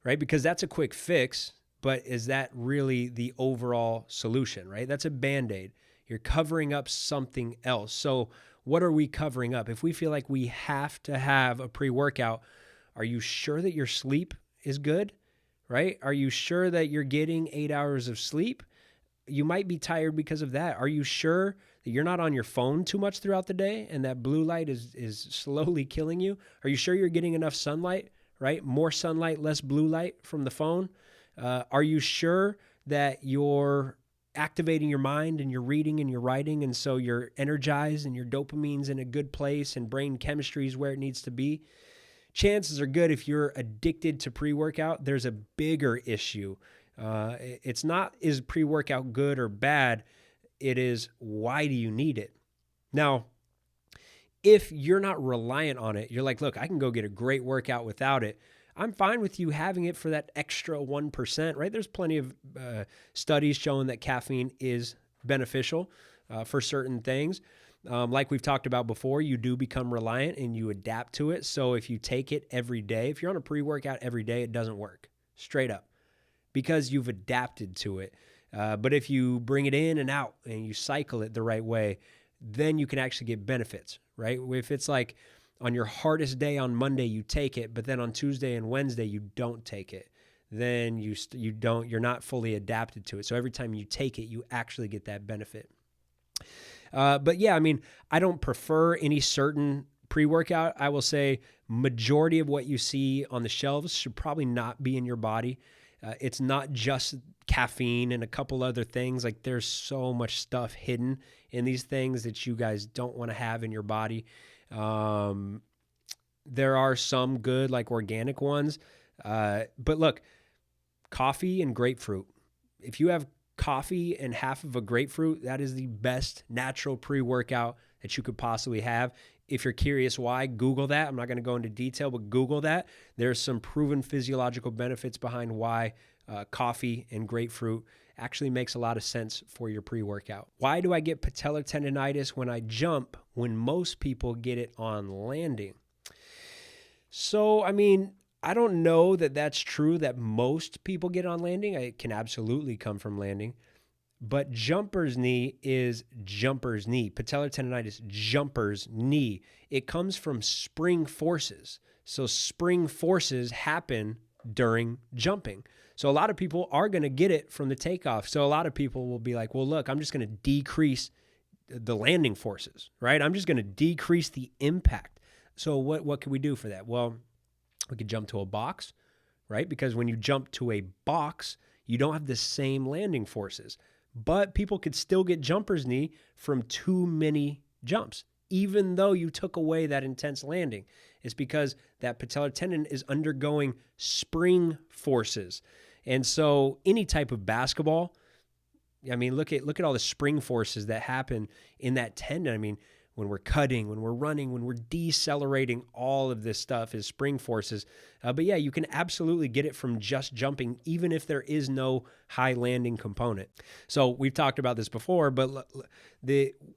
right? Because that's a quick fix, but is that really the overall solution, right? That's a Band-Aid. You're covering up something else. So what are we covering up? If we feel like we have to have a pre-workout, are you sure that your sleep is good, right? Are you sure that you're getting 8 hours of sleep? You might be tired because of that. Are you sure that you're not on your phone too much throughout the day and that blue light is slowly killing you? Are you sure you're getting enough sunlight, right? More sunlight, less blue light from the phone? Are you sure that you're activating your mind and you're reading and you're writing, and so you're energized and your dopamine's in a good place and brain chemistry is where it needs to be? Chances are good if you're addicted to pre-workout, there's a bigger issue. It's not, is pre-workout good or bad? It is, why do you need it? Now, if you're not reliant on it, you're like, look, I can go get a great workout without it. I'm fine with you having it for that extra 1%, right? There's plenty of studies showing that caffeine is beneficial for certain things. Like we've talked about before, you do become reliant and you adapt to it. So if you take it every day, if you're on a pre-workout every day, it doesn't work, straight up, because you've adapted to it. But if you bring it in and out and you cycle it the right way, then you can actually get benefits, right? If it's like on your hardest day on Monday, you take it, but then on Tuesday and Wednesday, you don't take it, then you're not fully adapted to it. So every time you take it, you actually get that benefit. But yeah, I mean, I don't prefer any certain pre-workout. I will say majority of what you see on the shelves should probably not be in your body. It's not just caffeine and a couple other things. Like, there's so much stuff hidden in these things that you guys don't want to have in your body. There are some good, like organic ones. But look, coffee and grapefruit. If you have coffee and half of a grapefruit, that is the best natural pre-workout that you could possibly have. If you're curious why, Google that. I'm not going to go into detail, but Google that. There's some proven physiological benefits behind why coffee and grapefruit actually makes a lot of sense for your pre-workout. Why do I get patellar tendinitis when I jump when most people get it on landing? So, I mean, I don't know that that's true that most people get on landing. It can absolutely come from landing. But jumper's knee is jumper's knee. Patellar tendinitis, jumper's knee. It comes from spring forces. So spring forces happen during jumping. So a lot of people are going to get it from the takeoff. So a lot of people will be like, well, look, I'm just going to decrease the landing forces, right? I'm just going to decrease the impact. So what can we do for that? Well, we could jump to a box, right? Because when you jump to a box, you don't have the same landing forces. But people could still get jumper's knee from too many jumps, even though you took away that intense landing. It's because that patellar tendon is undergoing spring forces. And so any type of basketball, I mean, look at all the spring forces that happen in that tendon. I mean, when we're cutting, when we're running, when we're decelerating. All of this stuff is spring forces. But yeah, you can absolutely get it from just jumping, even if there is no high landing component. So we've talked about this before, but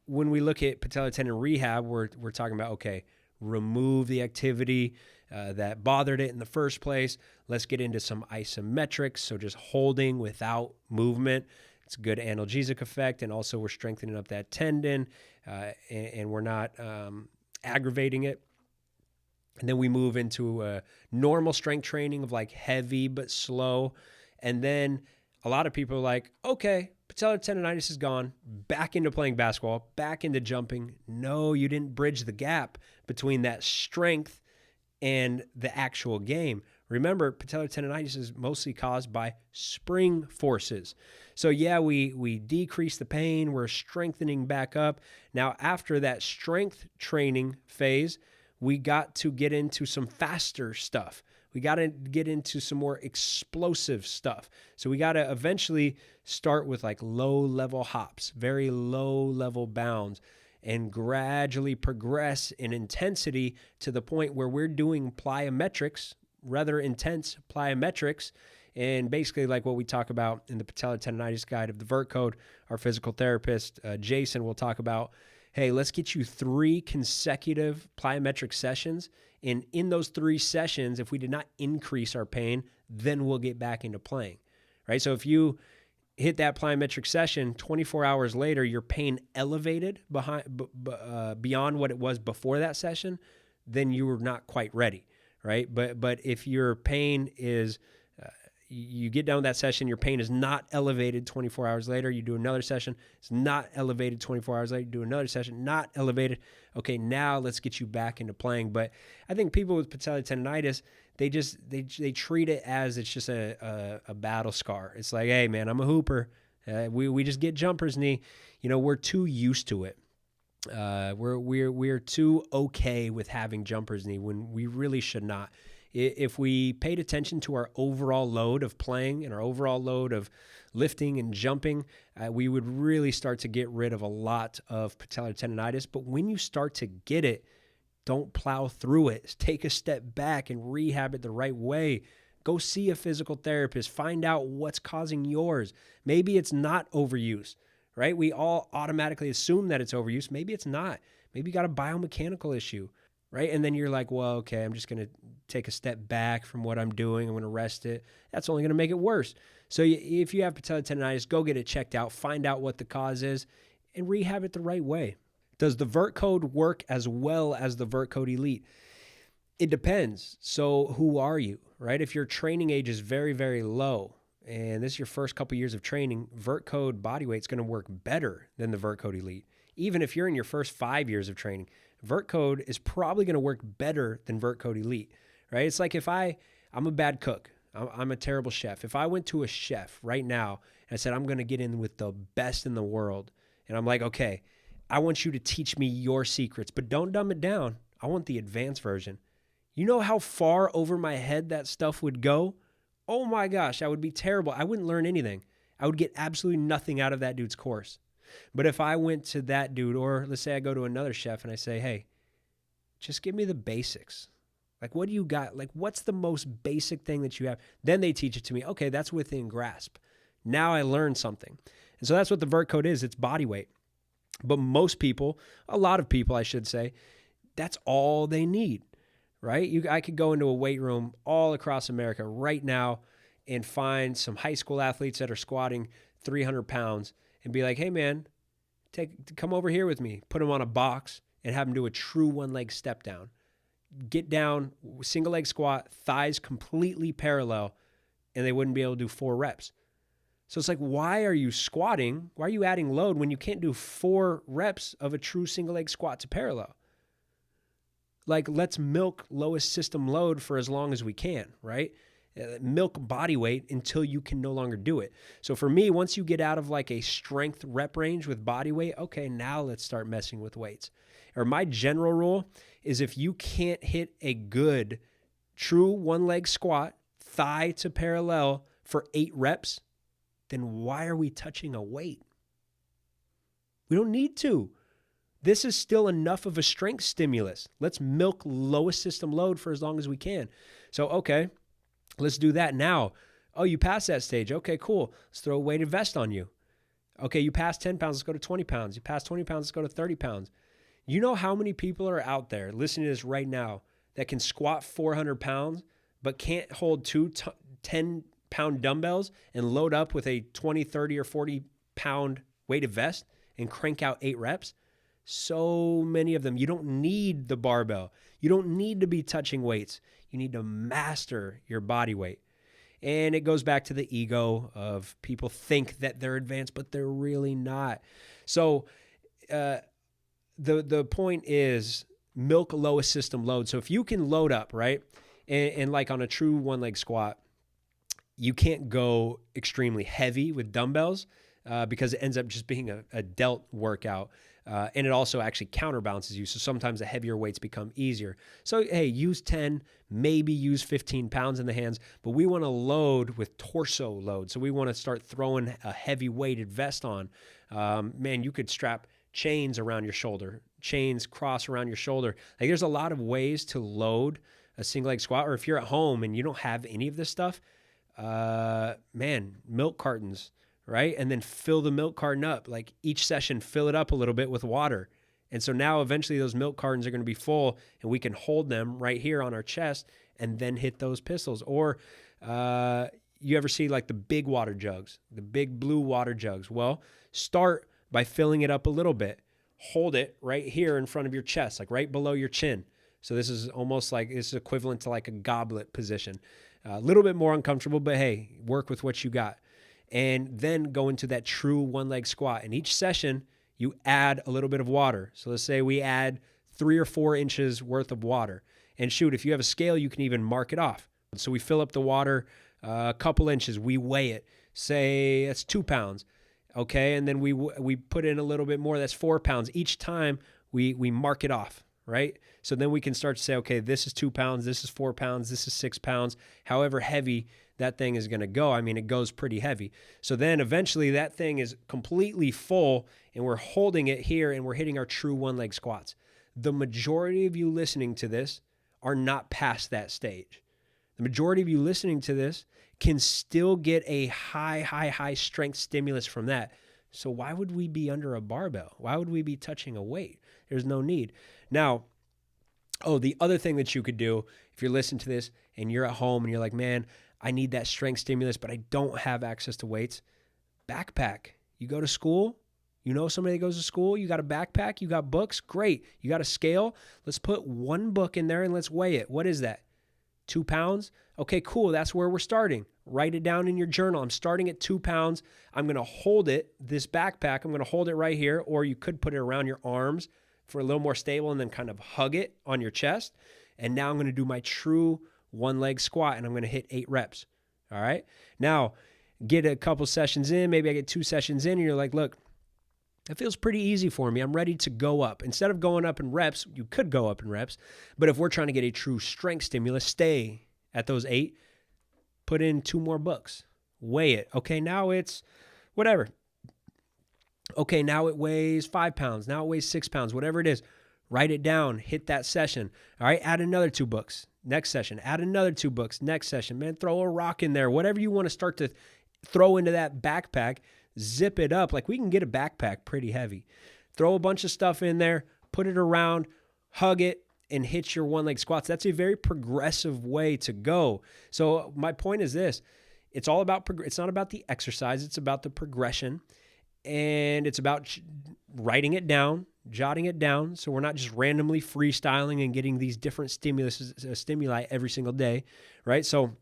when we look at patellar tendon rehab, we're talking about, okay, remove the activity that bothered it in the first place. Let's get into some isometrics, so just holding without movement. It's a good analgesic effect, and also we're strengthening up that tendon, and we're not aggravating it. And then we move into normal strength training of like heavy but slow. And then a lot of people are like, okay, patellar tendinitis is gone, back into playing basketball, back into jumping. No, you didn't bridge the gap between that strength and the actual game. Remember, patellar tendinitis is mostly caused by spring forces. So yeah, we decrease the pain, we're strengthening back up. Now, after that strength training phase, we got to get into some faster stuff. We got to get into some more explosive stuff. So we got to eventually start with like low-level hops, very low-level bounds, and gradually progress in intensity to the point where we're doing plyometrics, rather intense plyometrics, and basically like what we talk about in the patellar tendinitis guide of the Vertcode. Our physical therapist, Jason, will talk about, hey, let's get you 3 consecutive plyometric sessions. And in those 3 sessions, if we did not increase our pain, then we'll get back into playing, right? So if you hit that plyometric session, 24 hours later, your pain elevated beyond what it was before that session, then you were not quite ready, right? But if your pain is, you get done with that session, your pain is not elevated 24 hours later, you do another session, it's not elevated 24 hours later, you do another session, not elevated. Okay, now let's get you back into playing. But I think people with patellar tendinitis, they treat it as it's just a battle scar. It's like, hey man, I'm a hooper. We just get jumper's knee. You know, we're too used to it. We're too okay with having jumper's knee when we really should not. If we paid attention to our overall load of playing and our overall load of lifting and jumping, we would really start to get rid of a lot of patellar tendinitis. But when you start to get it, don't plow through it. Take a step back and rehab it the right way. Go see a physical therapist. Find out what's causing yours. Maybe it's not overuse, right? We all automatically assume that it's overuse. Maybe it's not. Maybe you got a biomechanical issue, right? And then you're like, well, okay, I'm just going to take a step back from what I'm doing. I'm going to rest it. That's only going to make it worse. So if you have patellar tendinitis, go get it checked out. Find out what the cause is and rehab it the right way. Does the Vertcode work as well as the Vertcode Elite? It depends. So who are you, right? If your training age is very, very low, and this is your first couple years of training, Vertcode Bodyweight is going to work better than the Vertcode Elite. Even if you're in your first 5 years of training, Vertcode is probably going to work better than Vertcode Elite, right? It's like if I'm a bad cook. I'm a terrible chef. If I went to a chef right now and I said, I'm going to get in with the best in the world, and I'm like, okay, I want you to teach me your secrets, but don't dumb it down. I want the advanced version. You know how far over my head that stuff would go? Oh my gosh, I would be terrible. I wouldn't learn anything. I would get absolutely nothing out of that dude's course. But if I went to that dude, or let's say I go to another chef and I say, hey, just give me the basics. Like, what do you got? Like, what's the most basic thing that you have? Then they teach it to me. Okay, that's within grasp. Now I learned something. And so that's what the Vertcode is. It's body weight. But most people, a lot of people, I should say, that's all they need, right? I could go into a weight room all across America right now and find some high school athletes that are squatting 300 pounds and be like, hey, man, come over here with me. Put them on a box and have them do a true one-leg step down. Get down, single leg squat, thighs completely parallel, and they wouldn't be able to do 4 reps. So it's like, why are you squatting? Why are you adding load when you can't do 4 reps of a true single leg squat to parallel? Like, let's milk lowest system load for as long as we can, right? Milk body weight until you can no longer do it. So for me, once you get out of like a strength rep range with body weight, okay, now let's start messing with weights. Or my general rule is if you can't hit a good true one-leg squat, thigh to parallel for 8 reps, then why are we touching a weight? We don't need to. This is still enough of a strength stimulus. Let's milk lowest system load for as long as we can. So, okay, let's do that now. Oh, you passed that stage. Okay, cool. Let's throw a weighted vest on you. Okay, you passed 10 pounds. Let's go to 20 pounds. You passed 20 pounds. Let's go to 30 pounds. You know how many people are out there listening to this right now that can squat 400 pounds but can't hold 10-pound dumbbells and load up with a 20, 30, or 40-pound weighted vest and crank out 8 reps? So many of them. You don't need the barbell. You don't need to be touching weights. You need to master your body weight. And it goes back to the ego of people think that they're advanced, but they're really not. So the point is milk lowest system load. So if you can load up, right, and like on a true one-leg squat, you can't go extremely heavy with dumbbells because it ends up just being a delt workout. And it also actually counterbalances you. So sometimes the heavier weights become easier. So, hey, use 10, maybe use 15 pounds in the hands, but we want to load with torso load. So we want to start throwing a heavy weighted vest on. Man, you could strap chains around your shoulder, chains cross around your shoulder. Like there's a lot of ways to load a single leg squat. Or if you're at home and you don't have any of this stuff, man, milk cartons, right? And then fill the milk carton up. Like each session, fill it up a little bit with water. And so now eventually those milk cartons are going to be full and we can hold them right here on our chest and then hit those pistols. Or you ever see like the big water jugs, the big blue water jugs? Well, start by filling it up a little bit. Hold it right here in front of your chest, like right below your chin. So this is almost like, this is equivalent to like a goblet position. A little bit more uncomfortable, but hey, work with what you got. And then go into that true one-leg squat. In each session, you add a little bit of water. So let's say we add 3 or 4 inches worth of water. And shoot, if you have a scale, you can even mark it off. So we fill up the water a couple inches. We weigh it. Say that's 2 pounds. Okay, and then we put in a little bit more. That's 4 pounds. Each time we mark it off, right? So then we can start to say, okay, this is 2 pounds. This is 4 pounds. This is 6 pounds. However heavy that thing is going to go. I mean, it goes pretty heavy. So then eventually that thing is completely full and we're holding it here and we're hitting our true one-leg squats. The majority of you listening to this are not past that stage. The majority of you listening to this can still get a high strength stimulus from that. So why would we be under a barbell? Why would we be touching a weight? There's no need. Now, the other thing that you could do if you're listening to this and you're at home and you're like, man, I need that strength stimulus, but I don't have access to weights. Backpack. You go to school. You know somebody that goes to school. You got a backpack. You got books. Great. You got a scale. Let's put one book in there and let's weigh it. What is that? 2 pounds? Okay, cool. That's where we're starting. Write it down in your journal. I'm starting at 2 pounds. I'm going to hold it, this backpack, I'm going to hold it right here, or you could put it around your arms for a little more stable and then kind of hug it on your chest. And now I'm going to do my true one-leg squat and I'm going to hit 8 reps. All right. Now, get a couple sessions in. Maybe I get 2 sessions in and you're like, look, that feels pretty easy for me. I'm ready to go up. Instead of going up in reps, you could go up in reps. But if we're trying to get a true strength stimulus, stay at those 8, put in 2 more books, weigh it. Okay, now it's whatever. Okay, now it weighs 5 pounds. Now it weighs 6 pounds, whatever it is. Write it down, hit that session. All right, add another 2 books. Next session, add another 2 books. Next session, man, throw a rock in there. Whatever you want to start to throw into that backpack, zip it up. Like we can get a backpack pretty heavy. Throw a bunch of stuff in there, put it around, hug it, and hit your one-leg squats. That's a very progressive way to go. So my point is this. It's all about, it's not about the exercise. It's about the progression. And it's about writing it down, jotting it down. So we're not just randomly freestyling and getting these different stimuli every single day, right? So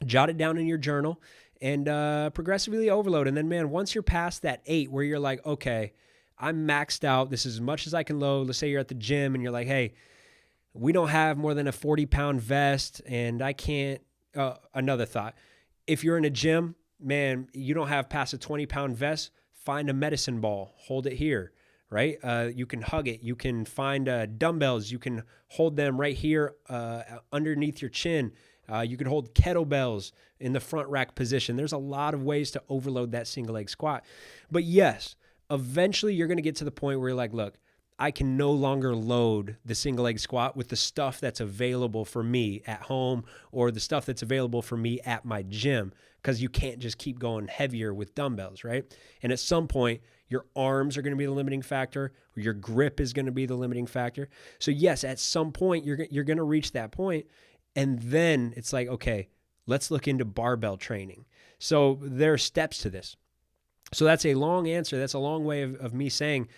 jot it down in your journal and progressively overload. And then, man, once you're past that 8 where you're like, okay, I'm maxed out. This is as much as I can load. Let's say you're at the gym and you're like, hey, we don't have more than a 40-pound vest and I can't, another thought. If you're in a gym, man, you don't have past a 20-pound vest, find a medicine ball, hold it here, right? You can hug it. You can find dumbbells. You can hold them right here underneath your chin. You can hold kettlebells in the front rack position. There's a lot of ways to overload that single leg squat. But yes, eventually you're going to get to the point where you're like, look, I can no longer load the single leg squat with the stuff that's available for me at home or the stuff that's available for me at my gym, because you can't just keep going heavier with dumbbells, right? And at some point, your arms are going to be the limiting factor, or your grip is going to be the limiting factor. So yes, at some point, you're going to reach that point, and then it's like, okay, let's look into barbell training. So there are steps to this. So that's a long answer. That's a long way of me saying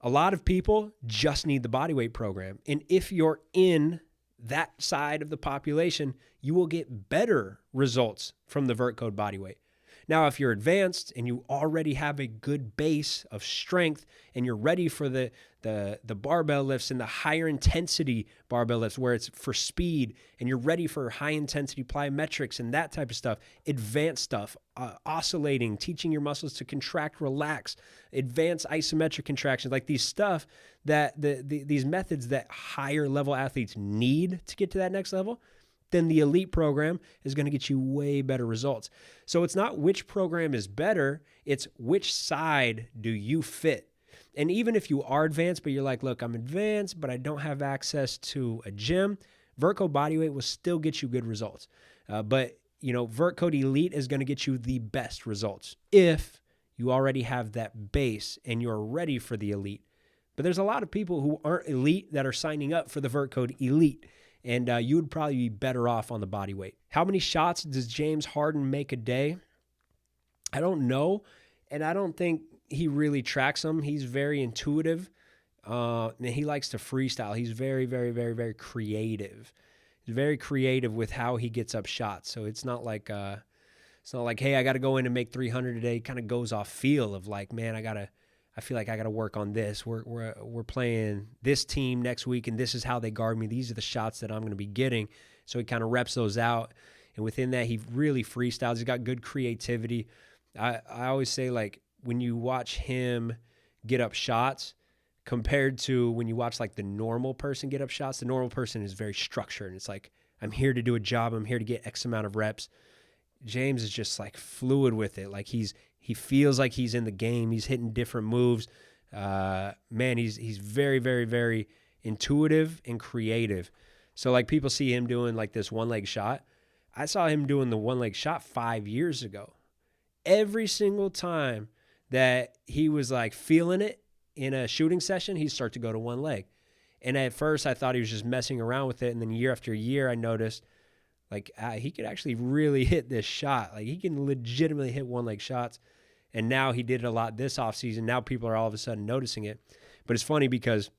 a lot of people just need the bodyweight program. And if you're in that side of the population, you will get better results from the Vertcode bodyweight. Now, if you're advanced and you already have a good base of strength and you're ready for the barbell lifts and the higher intensity barbell lifts where it's for speed and you're ready for high intensity plyometrics and that type of stuff, advanced stuff, oscillating, teaching your muscles to contract, relax, advanced isometric contractions, like these stuff that these methods that higher level athletes need to get to that next level, then the elite program is going to get you way better results. So it's not which program is better, it's which side do you fit. And even if you are advanced, but you're like, look, I'm advanced, but I don't have access to a gym, Vertcode Bodyweight will still get you good results. But Vertcode Elite is going to get you the best results if you already have that base and you're ready for the elite. But there's a lot of people who aren't elite that are signing up for the Vertcode Elite. And you would probably be better off on the body weight. How many shots does James Harden make a day? I don't know, and I don't think he really tracks them. He's very intuitive, and he likes to freestyle. He's very, very, very, very creative. He's very creative with how he gets up shots. So it's not like, hey, I got to go in and make 300 today. It kind of goes off feel of like, man, I feel like I got to work on this. We're playing this team next week, and this is how they guard me. These are the shots that I'm going to be getting. So he kind of reps those out, and within that, he really freestyles. He's got good creativity. I always say, like, when you watch him get up shots compared to when you watch, like, the normal person get up shots, the normal person is very structured, and it's like, I'm here to do a job. I'm here to get X amount of reps. James is just, like, fluid with it. Like, he feels like he's in the game. He's hitting different moves. Man, he's very, very, very intuitive and creative. So, like, people see him doing, like, this one-leg shot. I saw him doing the one-leg shot 5 years ago. Every single time that he was, like, feeling it in a shooting session, he'd start to go to one leg. And at first, I thought he was just messing around with it. And then year after year, I noticed, like, he could actually really hit this shot. Like, he can legitimately hit one-leg shots. And now he did it a lot this offseason. Now people are all of a sudden noticing it. But it's funny because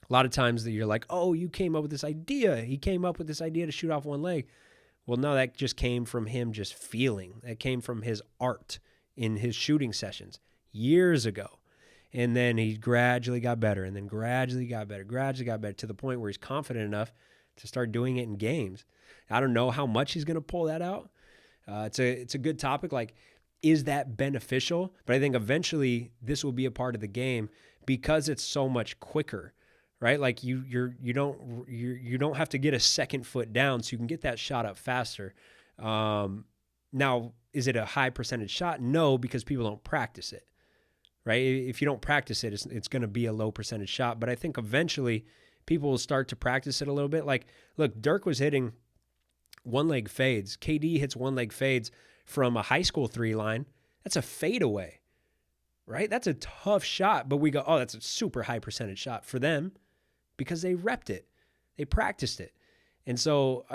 a lot of times that you're like, oh, you came up with this idea. He came up with this idea to shoot off one leg. Well, no, that just came from him just feeling. That came from his art in his shooting sessions years ago. And then he gradually got better, and then gradually got better to the point where he's confident enough to start doing it in games. I don't know how much he's going to pull that out. It's a good topic. Like, is that beneficial? But I think eventually this will be a part of the game because it's so much quicker, right? Like you don't have to get a second foot down, so you can get that shot up faster. Now, is it a high percentage shot? No, because people don't practice it, right? If you don't practice it, it's going to be a low percentage shot. But I think eventually people will start to practice it a little bit. Like, look, Dirk was hitting one-leg fades. KD hits one-leg fades from a high school three line. That's a fadeaway, right? That's a tough shot, but we go, oh, that's a super high percentage shot for them because they repped it. They practiced it. And so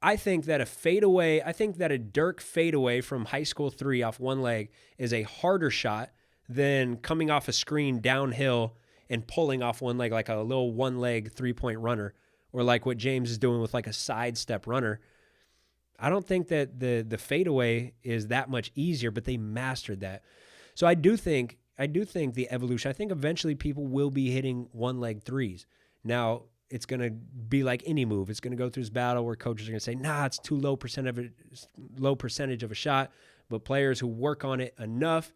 I think that a Dirk fadeaway from high school three off one leg is a harder shot than coming off a screen downhill and pulling off one leg like a little one-leg three-point runner, or like what James is doing with like a sidestep runner. I don't think that the fadeaway is that much easier, but they mastered that. So I do think the evolution, I think eventually people will be hitting one-leg threes. Now, it's going to be like any move. It's going to go through this battle where coaches are going to say, nah, it's too low percentage of a shot. But players who work on it enough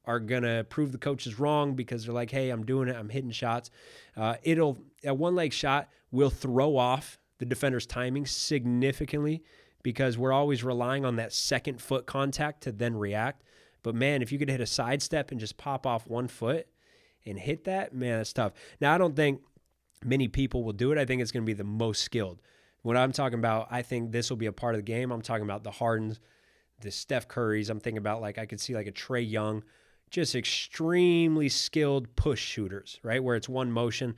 are going to prove the coaches wrong because they're like, hey, I'm doing it. I'm hitting shots. A one-leg shot will throw off the defender's timing significantly because we're always relying on that second foot contact to then react. But, man, if you could hit a sidestep and just pop off 1 foot and hit that, man, that's tough. Now, I don't think many people will do it. I think it's going to be the most skilled. What I'm talking about, I think this will be a part of the game. I'm talking about the Hardens, the Steph Currys. I'm thinking about, like, I could see like a Trae Young, just extremely skilled push shooters, right? Where it's one motion.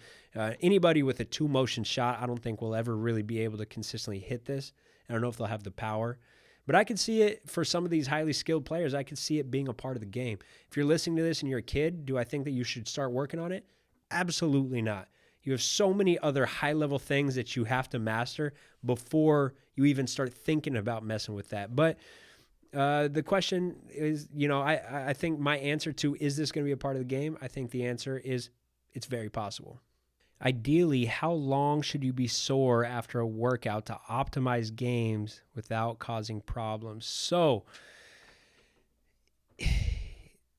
Anybody with a two motion shot, I don't think will ever really be able to consistently hit this. I don't know if they'll have the power, but I could see it for some of these highly skilled players. I could see it being a part of the game. If you're listening to this and you're a kid, do I think that you should start working on it? Absolutely not. You have so many other high-level things that you have to master before you even start thinking about messing with that. But the question is, I think my answer to, is this going to be a part of the game? I think the answer is it's very possible. Ideally, how long should you be sore after a workout to optimize games without causing problems? So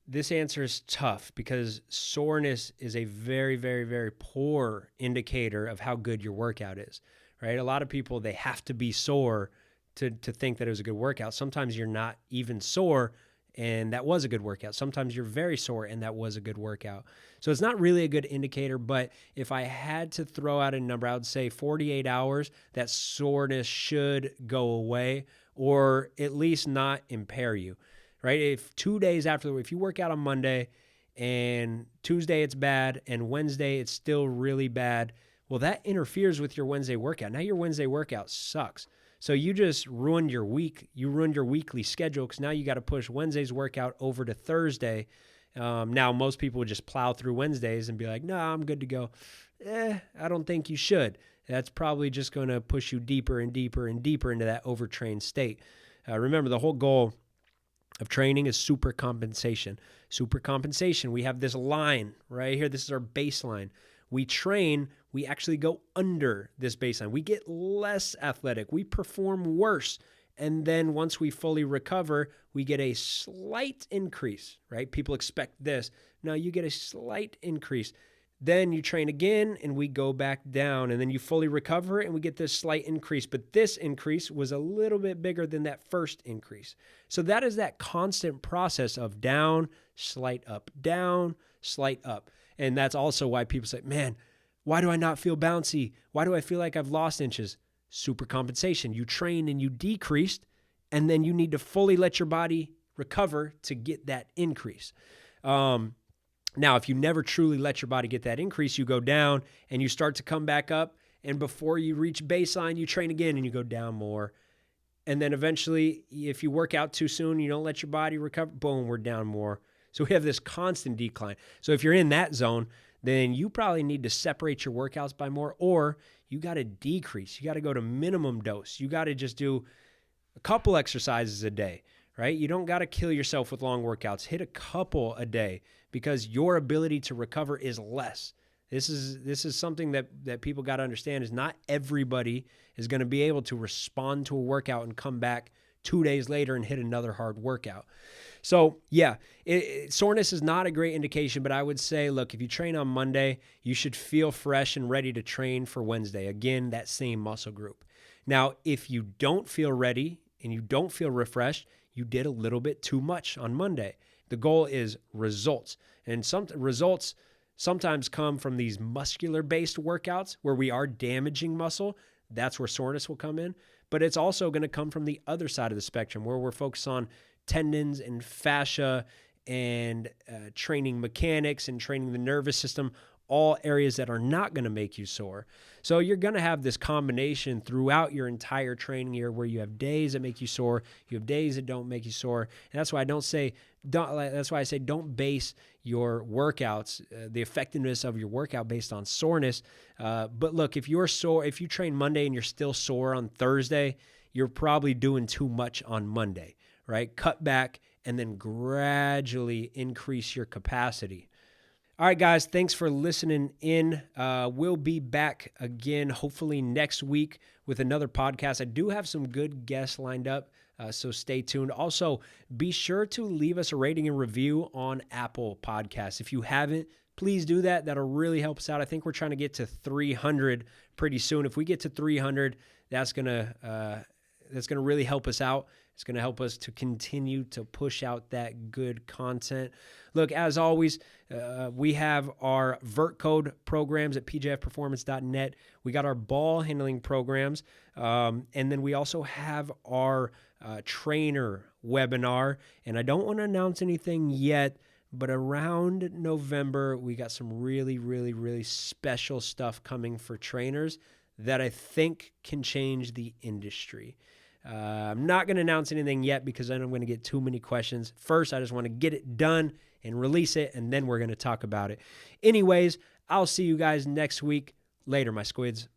this answer is tough because soreness is a very, very, very poor indicator of how good your workout is, right? A lot of people, they have to be sore to think that it was a good workout. Sometimes you're not even sore and that was a good workout. Sometimes you're very sore and that was a good workout. So it's not really a good indicator, but if I had to throw out a number, I would say 48 hours, that soreness should go away or at least not impair you, right? If 2 days after, if you work out on Monday and Tuesday it's bad and Wednesday it's still really bad, well, that interferes with your Wednesday workout. Now your Wednesday workout sucks. So you just ruined your week. You ruined your weekly schedule because now you got to push Wednesday's workout over to Thursday. Now, most people would just plow through Wednesdays and be like, no, I'm good to go. I don't think you should. That's probably just going to push you deeper and deeper and deeper into that overtrained state. Remember, the whole goal of training is super compensation. Super compensation, we have this line right here. This is our baseline. We train, we actually go under this baseline. We get less athletic. We perform worse. And then once we fully recover, we get a slight increase, right? People expect this. No, you get a slight increase. Then you train again and we go back down and then you fully recover and we get this slight increase. But this increase was a little bit bigger than that first increase. So that is that constant process of down, slight up, down, slight up. And that's also why people say, man, why do I not feel bouncy? Why do I feel like I've lost inches? Super compensation. You trained and you decreased, and then you need to fully let your body recover to get that increase. Now, if you never truly let your body get that increase, you go down and you start to come back up. And before you reach baseline, you train again and you go down more. And then eventually, if you work out too soon, you don't let your body recover, boom, we're down more. So we have this constant decline. So if you're in that zone, then you probably need to separate your workouts by more, or you got to decrease. You got to go to minimum dose. You got to just do a couple exercises a day, right? You don't got to kill yourself with long workouts. Hit a couple a day because your ability to recover is less. This is something that people got to understand is not everybody is going to be able to respond to a workout and come back 2 days later and hit another hard workout. So yeah, soreness is not a great indication, but I would say, look, if you train on Monday, you should feel fresh and ready to train for Wednesday. Again, that same muscle group. Now, if you don't feel ready and you don't feel refreshed, you did a little bit too much on Monday. The goal is results. And some results sometimes come from these muscular-based workouts where we are damaging muscle. That's where soreness will come in. But it's also going to come from the other side of the spectrum where we're focused on tendons and fascia and training mechanics and training the nervous system, all areas that are not going to make you sore. So you're going to have this combination throughout your entire training year where you have days that make you sore, you have days that don't make you sore. And that's why I say don't base your workouts, the effectiveness of your workout based on soreness. But look, if you're sore, if you train Monday and you're still sore on Thursday, you're probably doing too much on Monday, right? Cut back and then gradually increase your capacity. All right, guys, thanks for listening in. We'll be back again, hopefully next week with another podcast. I do have some good guests lined up, so stay tuned. Also, be sure to leave us a rating and review on Apple Podcasts. If you haven't, please do that. That'll really help us out. I think we're trying to get to 300 pretty soon. If we get to 300, that's gonna really help us out It's going to help us to continue to push out that good content. Look, as always, we have our Vertcode programs at pjfperformance.net. We got our ball handling programs. And then we also have our trainer webinar. And I don't want to announce anything yet, but around November, we got some really, really, really special stuff coming for trainers that I think can change the industry. I'm not going to announce anything yet because then I'm going to get too many questions. First, I just want to get it done and release it, and then we're going to talk about it. Anyways, I'll see you guys next week. Later, my squids.